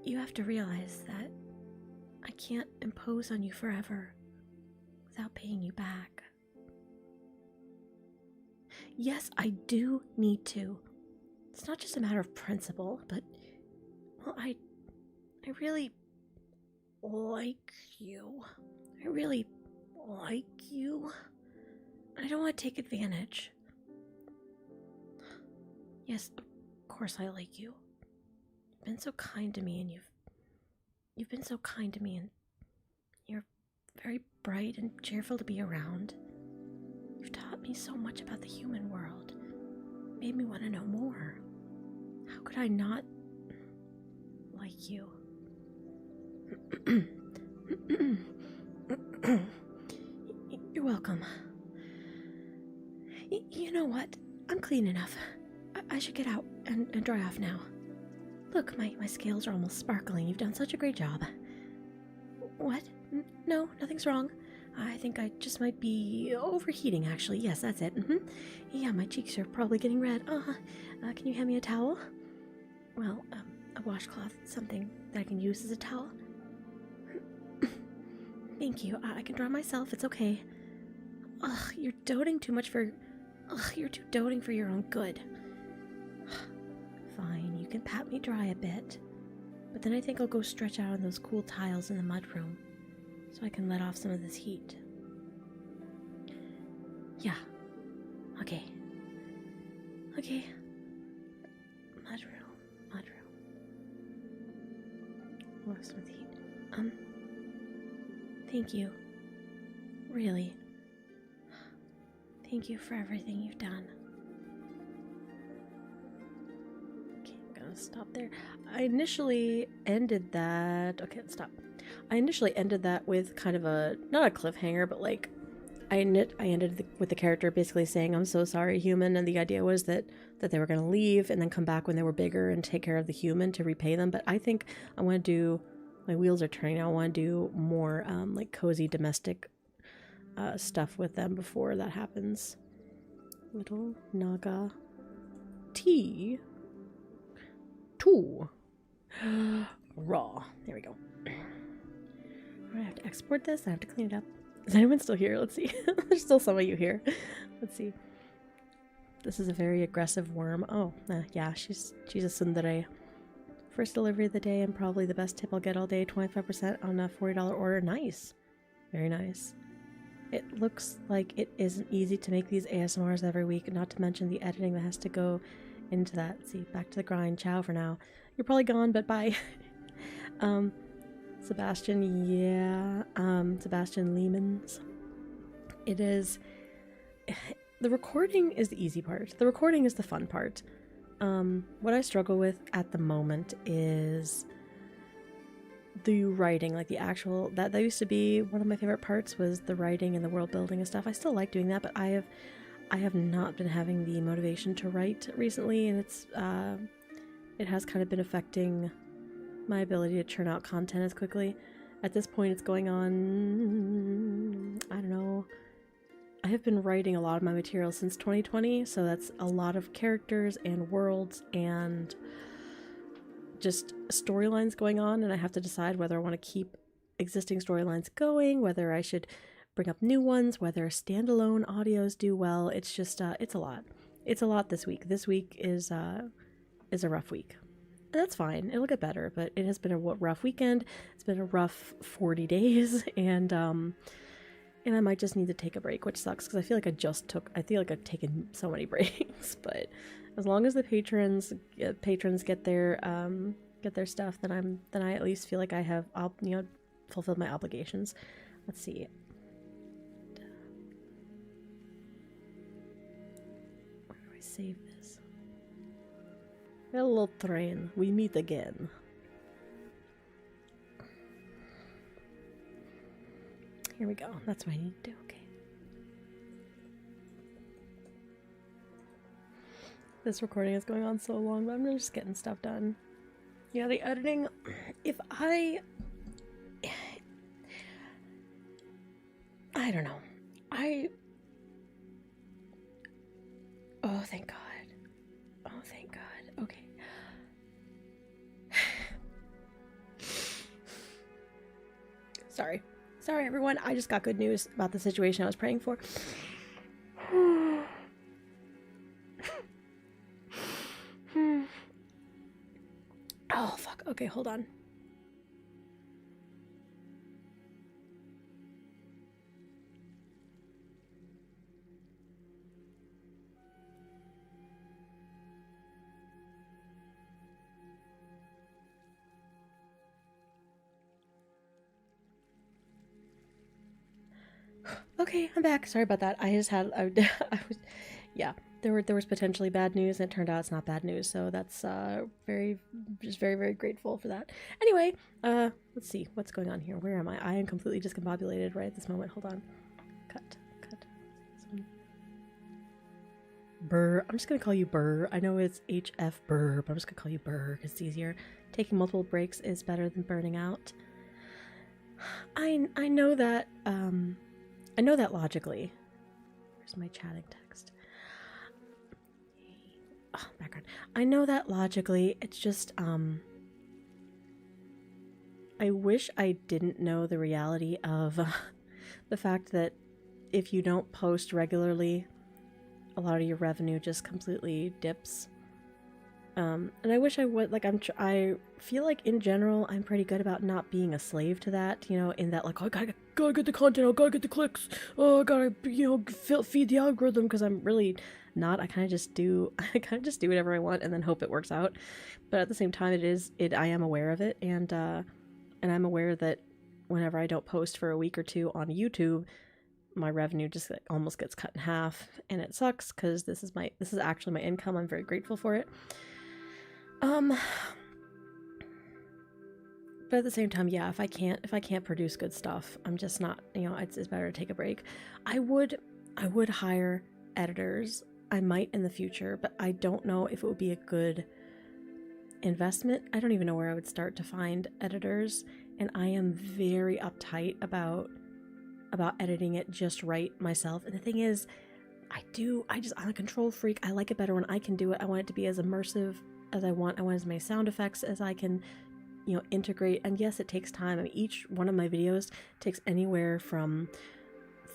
You have to realize that I can't impose on you forever without paying you back. Yes, I do need to. It's not just a matter of principle, but, well, I really like you. I really like you. I don't want to take advantage. Yes, of course I like you. You've been so kind to me, and you've been so kind to me, and you're very bright and cheerful to be around. You've taught me so much about the human world. Made me want to know more. How could I not like you? You're welcome. You know what? I'm clean enough. I should get out and dry off now. Look, my scales are almost sparkling. You've done such a great job. What? No, nothing's wrong. I think I just might be overheating, actually. Yes, that's it. Yeah, my cheeks are probably getting red. Can you hand me a towel? Well, a washcloth, something that I can use as a towel. Thank you. I can dry myself. It's okay. Ugh, you're doting too much for... Ugh, you're too doting for your own good. Fine, you can pat me dry a bit. But then I think I'll go stretch out on those cool tiles in the mudroom, so I can let off some of this heat. Yeah. Okay. Mudroom. Let off some of the heat. Thank you. Really. Thank you for everything you've done. Okay, I'm gonna stop there. I initially ended that... Okay, let's stop. I initially ended that with kind of a... Not a cliffhanger, but like... I ended with the character basically saying, I'm so sorry, human, and the idea was that they were gonna leave and then come back when they were bigger and take care of the human to repay them, but I think I want to do... My wheels are turning now. I want to do more like cozy domestic stuff with them before that happens. Little Naga tea 2 raw. There we go. I have to export this. I have to clean it up. Is anyone still here? Let's see. There's still some of you here. Let's see. This is a very aggressive worm. Oh, yeah, she's a tsundere. First delivery of the day and probably the best tip I'll get all day. 25% on a $40 order. Nice. Very nice. It looks like it isn't easy to make these ASMRs every week, not to mention the editing that has to go into that. See, back to the grind. Ciao for now. You're probably gone, but bye. Sebastian, yeah. Sebastian Lehmans. It is... The recording is the easy part. The recording is the fun part. What I struggle with at the moment is the writing, like the actual... That used to be one of my favorite parts, was the writing and the world building and stuff. I still like doing that, but I have not been having the motivation to write recently, and it has kind of been affecting my ability to churn out content as quickly. At this point, it's going on, I don't know, I have been writing a lot of my material since 2020, so that's a lot of characters and worlds and just storylines going on, and I have to decide whether I want to keep existing storylines going, whether I should bring up new ones, whether standalone audios do well. It's just, it's a lot. It's a lot this week. This week is a rough week. That's fine. It'll get better, but it has been a rough weekend. It's been a rough 40 days, and I might just need to take a break, which sucks because I feel like I've taken so many breaks. But as long as the patrons get their stuff, then I at least feel like I have fulfilled my obligations. Let's see. Where do I save this? Hello, train. We meet again. Here we go. That's what I need to do. Okay. This recording is going on so long, but I'm just getting stuff done. Yeah, the editing. I don't know. Oh, thank God. Oh, thank God. Okay. Sorry, everyone. I just got good news about the situation I was praying for. Oh, fuck. Okay, hold on. Okay, I'm back. Sorry about that. Yeah, there was potentially bad news, and it turned out it's not bad news. So that's very, very grateful for that. Anyway, let's see what's going on here. Where am I? I am completely discombobulated right at this moment. Hold on. Cut. Burr. I'm just gonna call you Burr. I know it's HF Burr, but I'm just gonna call you Burr because it's easier. Taking multiple breaks is better than burning out. I know that. I know that logically. Where's my chatting text? Oh, background. I know that logically. It's just, I wish I didn't know the reality of the fact that if you don't post regularly, a lot of your revenue just completely dips. And I wish I would, like, I feel like in general, I'm pretty good about not being a slave to that, in that, like, oh, I gotta get the content, I gotta get the clicks, oh, I gotta, feed the algorithm, because I'm really not. I kind of just do whatever I want and then hope it works out. But at the same time, I am aware of it, and I'm aware that whenever I don't post for a week or two on YouTube, my revenue just almost gets cut in half, and it sucks, because this is actually my income. I'm very grateful for it. But at the same time, yeah, if I can't produce good stuff, I'm just not, it's better to take a break. I would hire editors. I might in the future, but I don't know if it would be a good investment. I don't even know where I would start to find editors, and I am very uptight about editing it just right myself. And the thing is, I'm a control freak. I like it better when I can do it. I want it to be as immersive as I want. I want as many sound effects as I can, integrate. And yes, it takes time. I mean, each one of my videos takes anywhere from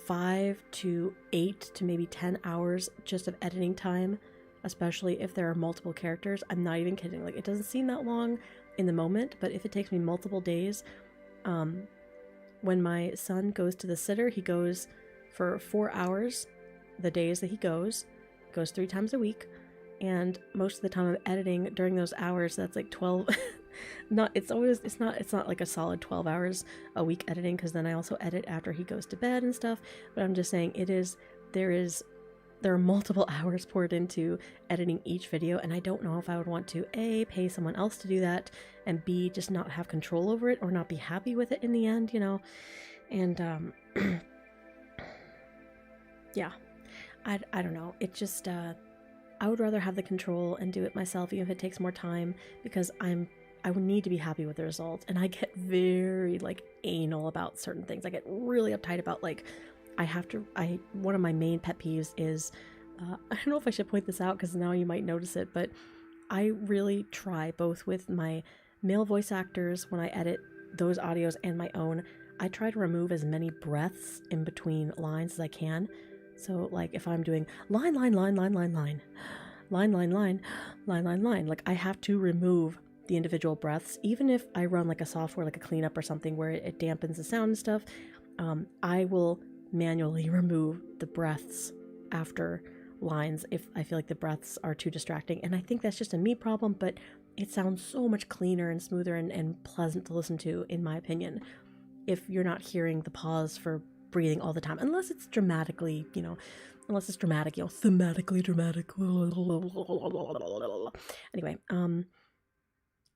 5 to 8 to maybe 10 hours just of editing time, especially if there are multiple characters. I'm not even kidding. Like, it doesn't seem that long in the moment, but if it takes me multiple days, when my son goes to the sitter, he goes for 4 hours. The days that he goes 3 times a week, and most of the time I'm editing during those hours. That's like 12 It's not like a solid 12 hours a week editing, because then I also edit after he goes to bed and stuff. But I'm just saying there are multiple hours poured into editing each video, and I don't know if I would want to A, pay someone else to do that, and B, just not have control over it or not be happy with it in the end, you know. And yeah, I don't know. It just I would rather have the control and do it myself, even if it takes more time, because I would need to be happy with the result. And I get very like anal about certain things. I get really uptight about like one of my main pet peeves is I don't know if I should point this out because now you might notice it, but I really try both with my male voice actors when I edit those audios and my own. I try to remove as many breaths in between lines as I can. So like if I'm doing line, line, line, line, line, line, line, line, line, line, line, line, like I have to remove the individual breaths, even if I run like a software, like a cleanup or something where it dampens the sound and stuff. I will manually remove the breaths after lines if I feel like the breaths are too distracting. And I think that's just a me problem, but it sounds so much cleaner and smoother and pleasant to listen to, in my opinion, if you're not hearing the pause for breathing all the time, unless it's dramatically, unless it's dramatic, thematically dramatic. Anyway,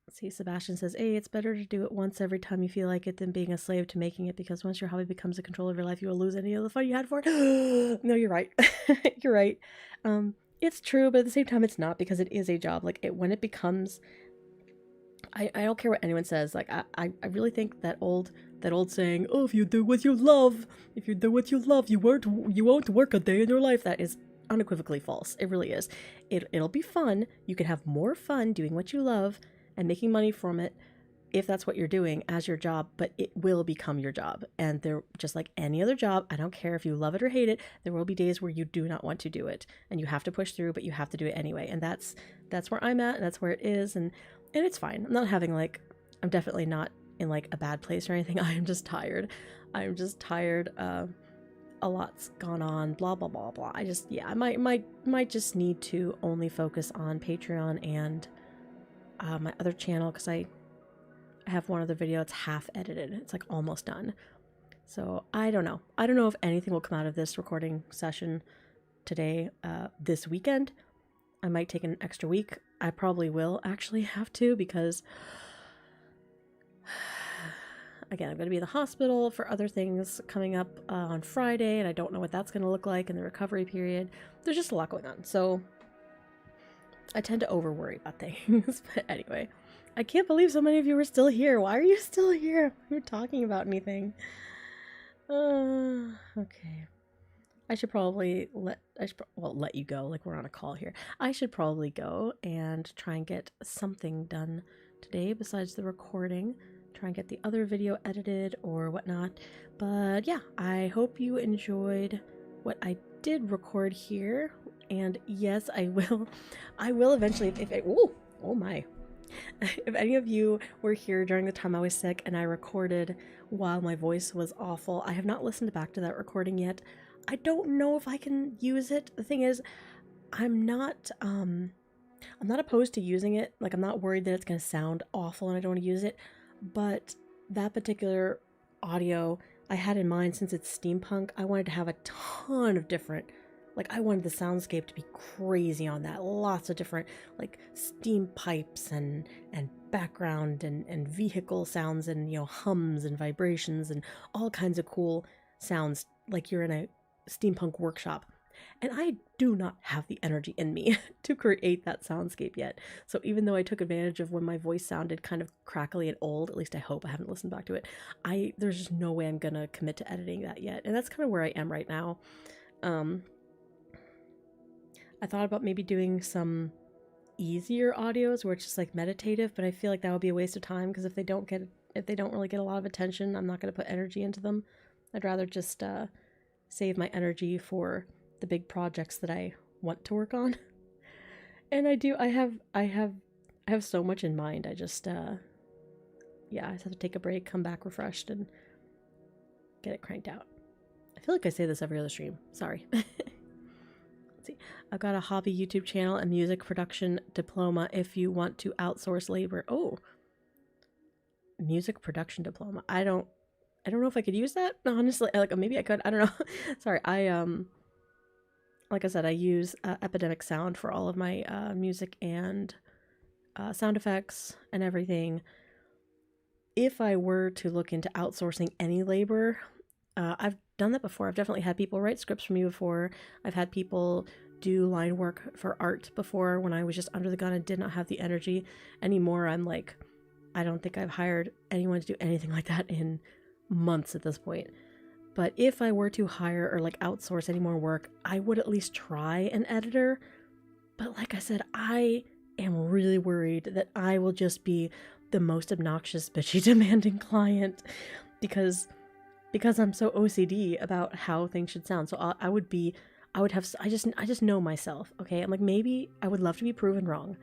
see, Sebastian says, hey, it's better to do it once every time you feel like it than being a slave to making it, because once your hobby becomes a control of your life, you will lose any of the fun you had for it. No, you're right. You're right. It's true, but at the same time, it's not, because it is a job. Like, when it becomes... I don't care what anyone says. Like, I really think that old saying, oh, if you do what you love, you won't work a day in your life, that is unequivocally false. It really is. It'll be fun. You can have more fun doing what you love and making money from it if that's what you're doing as your job, but it will become your job. And they're just like any other job. I don't care if you love it or hate it. There will be days where you do not want to do it and you have to push through, but you have to do it anyway. And that's where I'm at, and that's where it is. And it's fine. I'm not having I'm definitely not in like a bad place or anything. I am just tired. A lot's gone on, blah, blah, blah, blah. I might just need to only focus on Patreon and my other channel, because I have one other video. It's half edited. It's like almost done. So I don't know. I don't know if anything will come out of this recording session today, this weekend. I might take an extra week. I probably will actually have to, because again, I'm going to be in the hospital for other things coming up on Friday, and I don't know what that's going to look like in the recovery period. There's just a lot going on. So I tend to over worry about things. But anyway, I can't believe so many of you are still here. Why are you still here? We're talking about anything. Okay. I should probably let you go. Like, we're on a call here. I should probably go and try and get something done today besides the recording. Try and get the other video edited or whatnot. But yeah, I hope you enjoyed what I did record here. And yes, I will eventually, oh my. If any of you were here during the time I was sick and I recorded while my voice was awful, I have not listened back to that recording yet. I don't know if I can use it. The thing is, I'm not opposed to using it. Like, I'm not worried that it's going to sound awful and I don't want to use it. But that particular audio I had in mind, since it's steampunk, I wanted to have a ton of different, I wanted the soundscape to be crazy on that. Lots of different, steam pipes and background and vehicle sounds and, hums and vibrations and all kinds of cool sounds, like you're in a steampunk workshop. And I do not have the energy in me to create that soundscape yet. So even though I took advantage of when my voice sounded kind of crackly and old, at least I hope, I haven't listened back to it, there's just no way I'm gonna commit to editing that yet. And that's kind of where I am right now. I thought about maybe doing some easier audios where it's just meditative, but I feel like that would be a waste of time, because if they don't really get a lot of attention, I'm not going to put energy into them. I'd rather just save my energy for the big projects that I want to work on. And I have so much in mind. I just I just have to take a break, come back refreshed, and get it cranked out. I feel like I say this every other stream. Sorry. Let's see. I've got a hobby YouTube channel and music production diploma if you want to outsource labor. Oh, music production diploma. I don't know if I could use that, honestly. Like, maybe I could. I don't know. Sorry. Like I said, I use Epidemic Sound for all of my music and sound effects and everything. If I were to look into outsourcing any labor, I've done that before. I've definitely had people write scripts for me before. I've had people do line work for art before when I was just under the gun and did not have the energy. Anymore, I'm like, I don't think I've hired anyone to do anything like that in months at this point. But if I were to hire or like outsource any more work, I would at least try an editor. But like I said, I am really worried that I will just be the most obnoxious, bitchy, demanding client because I'm so OCD about how things should sound. So I just know myself, okay? I'm like, maybe I would love to be proven wrong,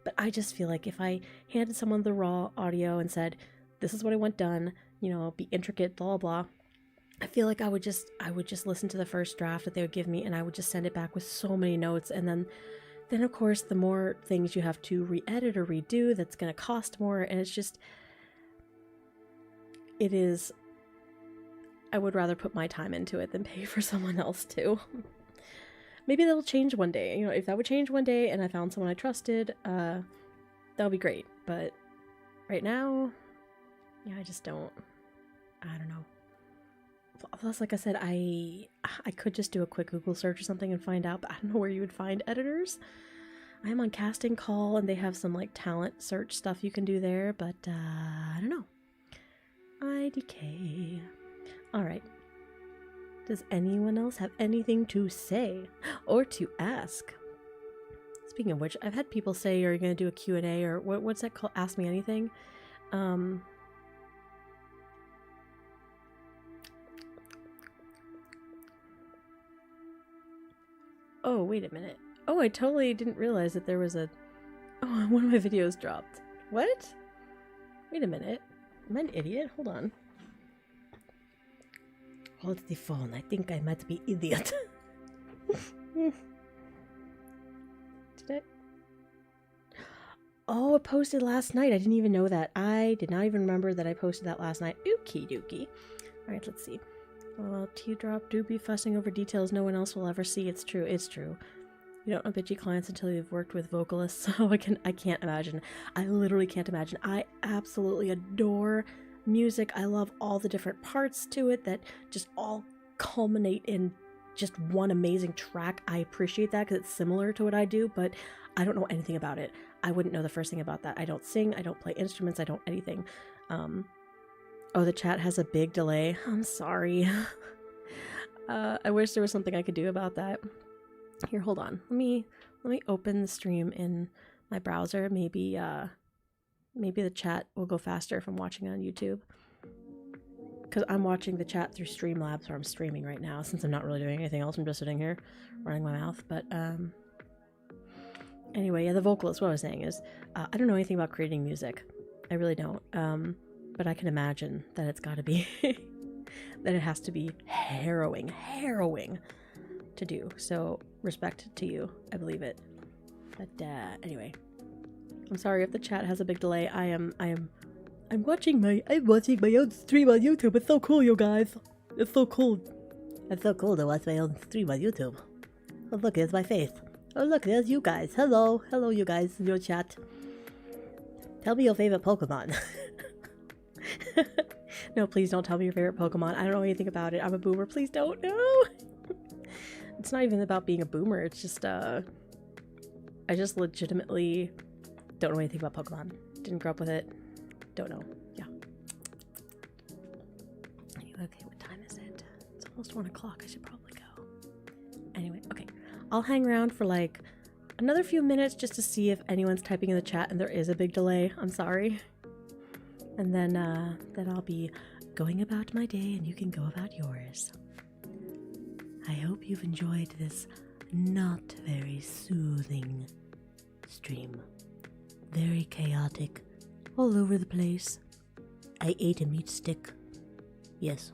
but I just feel like if I handed someone the raw audio and said, this is what I want done, you know, be intricate, blah, blah, I feel like I would just listen to the first draft that they would give me and I would just send it back with so many notes. And then of course, the more things you have to re-edit or redo, that's going to cost more. And I would rather put my time into it than pay for someone else to. Maybe that'll change one day. You know, if that would change one day and I found someone I trusted, that would be great. But right now, yeah, I don't know. Plus, like I said, I could just do a quick Google search or something and find out, but I don't know where you would find editors. I am on Casting Call and they have some like talent search stuff you can do there, but I don't know. IDK. Alright. Does anyone else have anything to say or to ask? Speaking of which, I've had people say, are you going to do a Q&A or what's that called? Ask Me Anything. Oh, wait a minute. Oh, I totally didn't realize that there was Oh, one of my videos dropped. What? Wait a minute. Am I an idiot? Hold on. Hold the phone. I think I might be idiot. Did I? Oh, I posted last night. I didn't even know that. I did not even remember that I posted that last night. Okie dokie. Alright, let's see. Teardrop, do be fussing over details no one else will ever see. It's true. It's true. You don't know bitchy clients until you've worked with vocalists. So I can't imagine. I literally can't imagine. I absolutely adore music. I love all the different parts to it that just all culminate in just one amazing track. I appreciate that because it's similar to what I do, but I don't know anything about it. I wouldn't know the first thing about that. I don't sing. I don't play instruments. I don't anything. Oh, the chat has a big delay. I'm sorry. I wish there was something I could do about that. Here, hold on. Let me open the stream in my browser. Maybe the chat will go faster if I'm watching it on YouTube. Because I'm watching the chat through Streamlabs where I'm streaming right now, since I'm not really doing anything else. I'm just sitting here running my mouth. But anyway, yeah, the vocalist, what I was saying is, I don't know anything about creating music. I really don't. But I can imagine that it's got to be, that it has to be harrowing to do. So respect to you. I believe it. But anyway, I'm sorry if the chat has a big delay. I'm watching my own stream on YouTube. It's so cool, you guys. It's so cool. It's so cool to watch my own stream on YouTube. Oh look, there's my face. Oh look, there's you guys. Hello, you guys in your chat. Tell me your favorite Pokemon. No, please don't tell me your favorite Pokemon. I don't know anything about it. I'm a boomer. Please don't. No. It's not even about being a boomer. It's just, I just legitimately don't know anything about Pokemon. Didn't grow up with it. Don't know. Yeah. Okay, what time is it? It's almost 1 o'clock. I should probably go. Anyway, okay. I'll hang around for like another few minutes just to see if anyone's typing in the chat and there is a big delay. I'm sorry. And then I'll be going about my day and you can go about yours. I hope you've enjoyed this not very soothing stream. Very chaotic, all over the place. I ate a meat stick. Yes.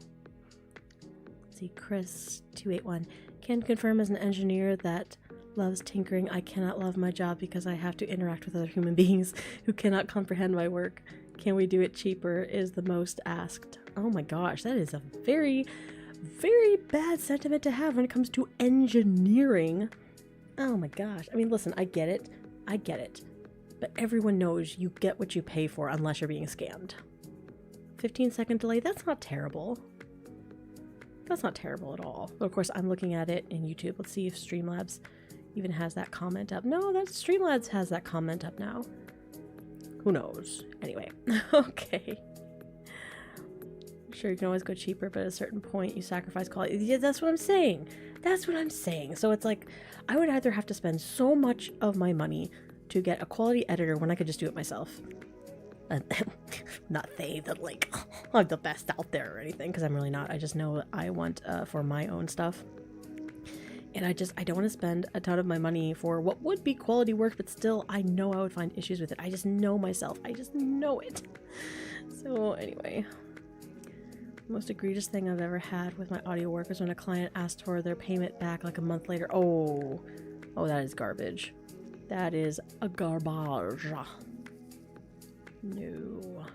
Let's see, Chris281 can confirm as an engineer that loves tinkering. I cannot love my job because I have to interact with other human beings who cannot comprehend my work. Can we do it cheaper is the most asked. Oh my gosh, that is a very, very bad sentiment to have when it comes to engineering. Oh my gosh. I mean, listen, I get it. I get it. But everyone knows you get what you pay for unless you're being scammed. 15-second delay, that's not terrible. That's not terrible at all. But of course, I'm looking at it in YouTube. Let's see if Streamlabs even has that comment up. No, that Streamlabs has that comment up now. Who knows? Anyway, okay. Sure, you can always go cheaper, but at a certain point, you sacrifice quality. Yeah, that's what I'm saying. That's what I'm saying. So it's like, I would either have to spend so much of my money to get a quality editor when I could just do it myself. Not saying that, like, I'm the best out there or anything, because I'm really not. I just know I want for my own stuff. And I don't want to spend a ton of my money for what would be quality work, but still, I know I would find issues with it. I just know myself. I just know it. So anyway, the most egregious thing I've ever had with my audio work is when a client asked for their payment back like a month later. Oh, that is garbage. That is a garbage. No.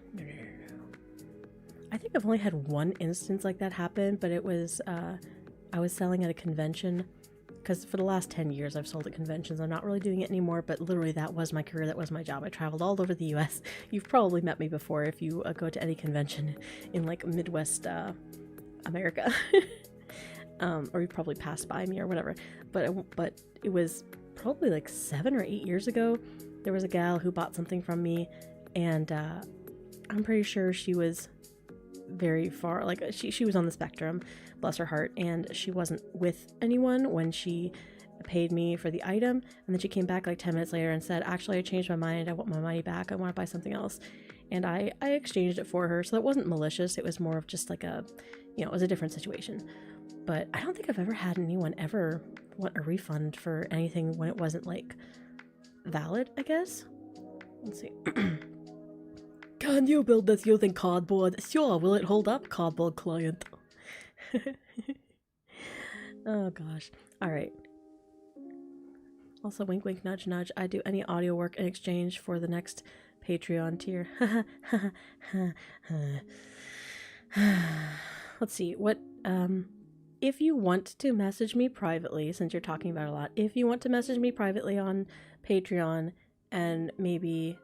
I think I've only had one instance like that happen, but it was, I was selling at a convention, because for the last 10 years I've sold at conventions. I'm not really doing it anymore, but literally that was my career, that was my job. I traveled all over the US. You've probably met me before if you go to any convention in like Midwest America. Or you probably passed by me or whatever. But it was probably like 7 or 8 years ago. There was a gal who bought something from me, and I'm pretty sure she was very far, like she was on the spectrum, bless her heart, and she wasn't with anyone when she paid me for the item. And then she came back like 10 minutes later and said, actually, I changed my mind, I want my money back, I want to buy something else. And I exchanged it for her, so that wasn't malicious. It was more of just like a, it was a different situation. But I don't think I've ever had anyone ever want a refund for anything when it wasn't like valid, I guess. Let's see. Can you build this using cardboard? Sure, will it hold up? Cardboard client. Oh gosh. Alright. Also, wink wink nudge nudge, I do any audio work in exchange for the next Patreon tier. Let's see, what, if you want to message me privately, since you're talking about it a lot, if you want to message me privately on Patreon, and maybe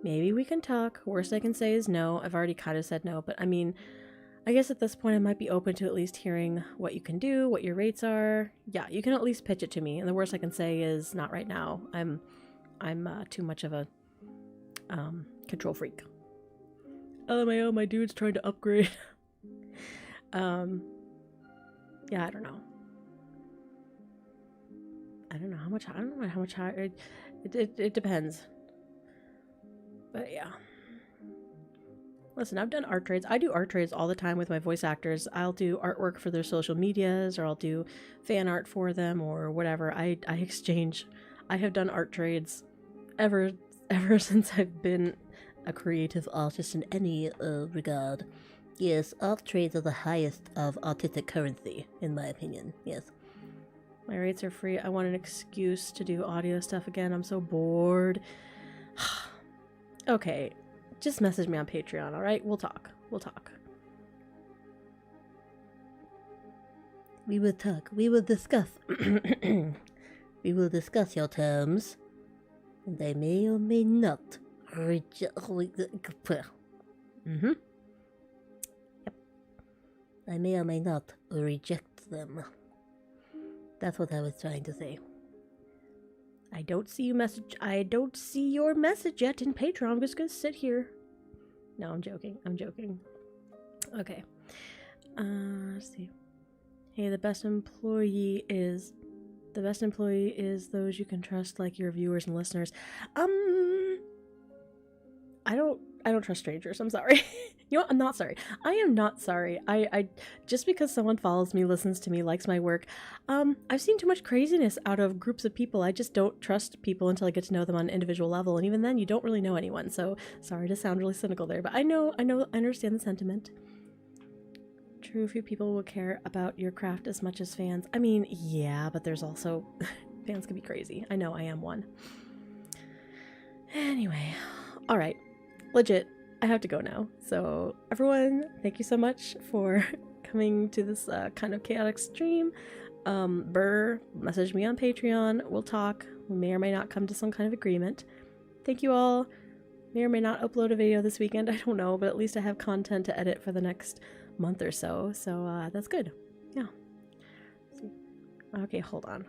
we can talk. Worst I can say is no. I've already kind of said no, but I mean, I guess at this point I might be open to at least hearing what you can do, what your rates are. Yeah, you can at least pitch it to me, and the worst I can say is not right now. I'm too much of a control freak. LMAO, my dude's trying to upgrade. Yeah, I don't know how much. I don't know how much higher. It depends. But yeah. Listen, I've done art trades. I do art trades all the time with my voice actors. I'll do artwork for their social medias, or I'll do fan art for them, or whatever. I exchange. I have done art trades ever since I've been a creative artist in any regard. Yes, art trades are the highest of artistic currency, in my opinion. Yes. My rates are free. I want an excuse to do audio stuff again. I'm so bored. Okay, just message me on Patreon, alright? We'll talk. We will talk. We will discuss. We will discuss your terms. And I may or may not reject. Mm-hmm. Yep. I may or may not reject them. That's what I was trying to say. I don't see your message yet in Patreon. I'm just gonna sit here. No, I'm joking. Okay. Let's see. Hey, the best employee is those you can trust, like your viewers and listeners. I don't trust strangers. I'm sorry. You know what? I'm not sorry. I am not sorry. I just because someone follows me, listens to me, likes my work, I've seen too much craziness out of groups of people. I just don't trust people until I get to know them on an individual level, and even then, you don't really know anyone. So sorry to sound really cynical there, but I understand the sentiment. True, few people will care about your craft as much as fans. I mean, yeah, but there's also fans can be crazy. I know, I am one. Anyway, all right. Legit, I have to go now. So everyone, thank you so much for coming to this kind of chaotic stream. Burr, message me on Patreon. We'll talk. We may or may not come to some kind of agreement. Thank you all. May or may not upload a video this weekend. I don't know, but at least I have content to edit for the next month or so. So that's good. Yeah. Okay, hold on.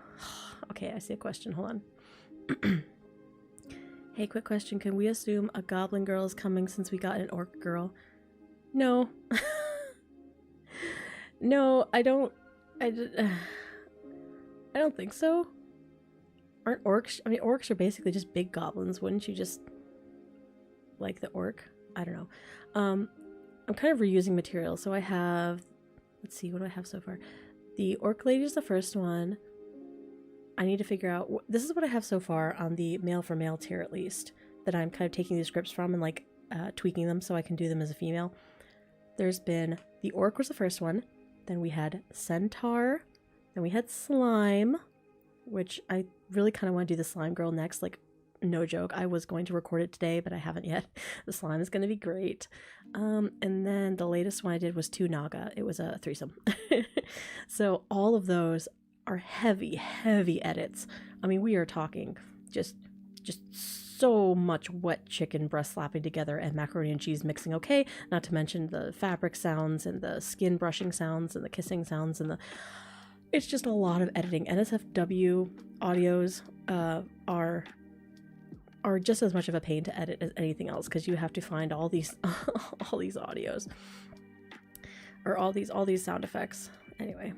Okay, I see a question. Hold on. Hey, quick question. Can we assume a goblin girl is coming since we got an orc girl? No. No, I don't think so. Aren't orcs? I mean, orcs are basically just big goblins. Wouldn't you just like the orc? I don't know. I'm kind of reusing material. So I have, let's see, what do I have so far? The orc lady is the first one. I need to figure out, this is what I have so far on the male for male tier at least, that I'm kind of taking these scripts from and like tweaking them so I can do them as a female. There's been, the orc was the first one, then we had centaur, then we had slime, which I really kind of want to do the slime girl next, like no joke. I was going to record it today, but I haven't yet. The slime is going to be great. And then the latest one I did was 2 Naga. It was a threesome. So all of those are heavy edits. I mean, we are talking just so much wet chicken breast slapping together and macaroni and cheese mixing. Okay, not to mention the fabric sounds and the skin brushing sounds and the kissing sounds and it's just a lot of editing. NSFW audios are just as much of a pain to edit as anything else, because you have to find all these all these audios or all these sound effects. Anyway,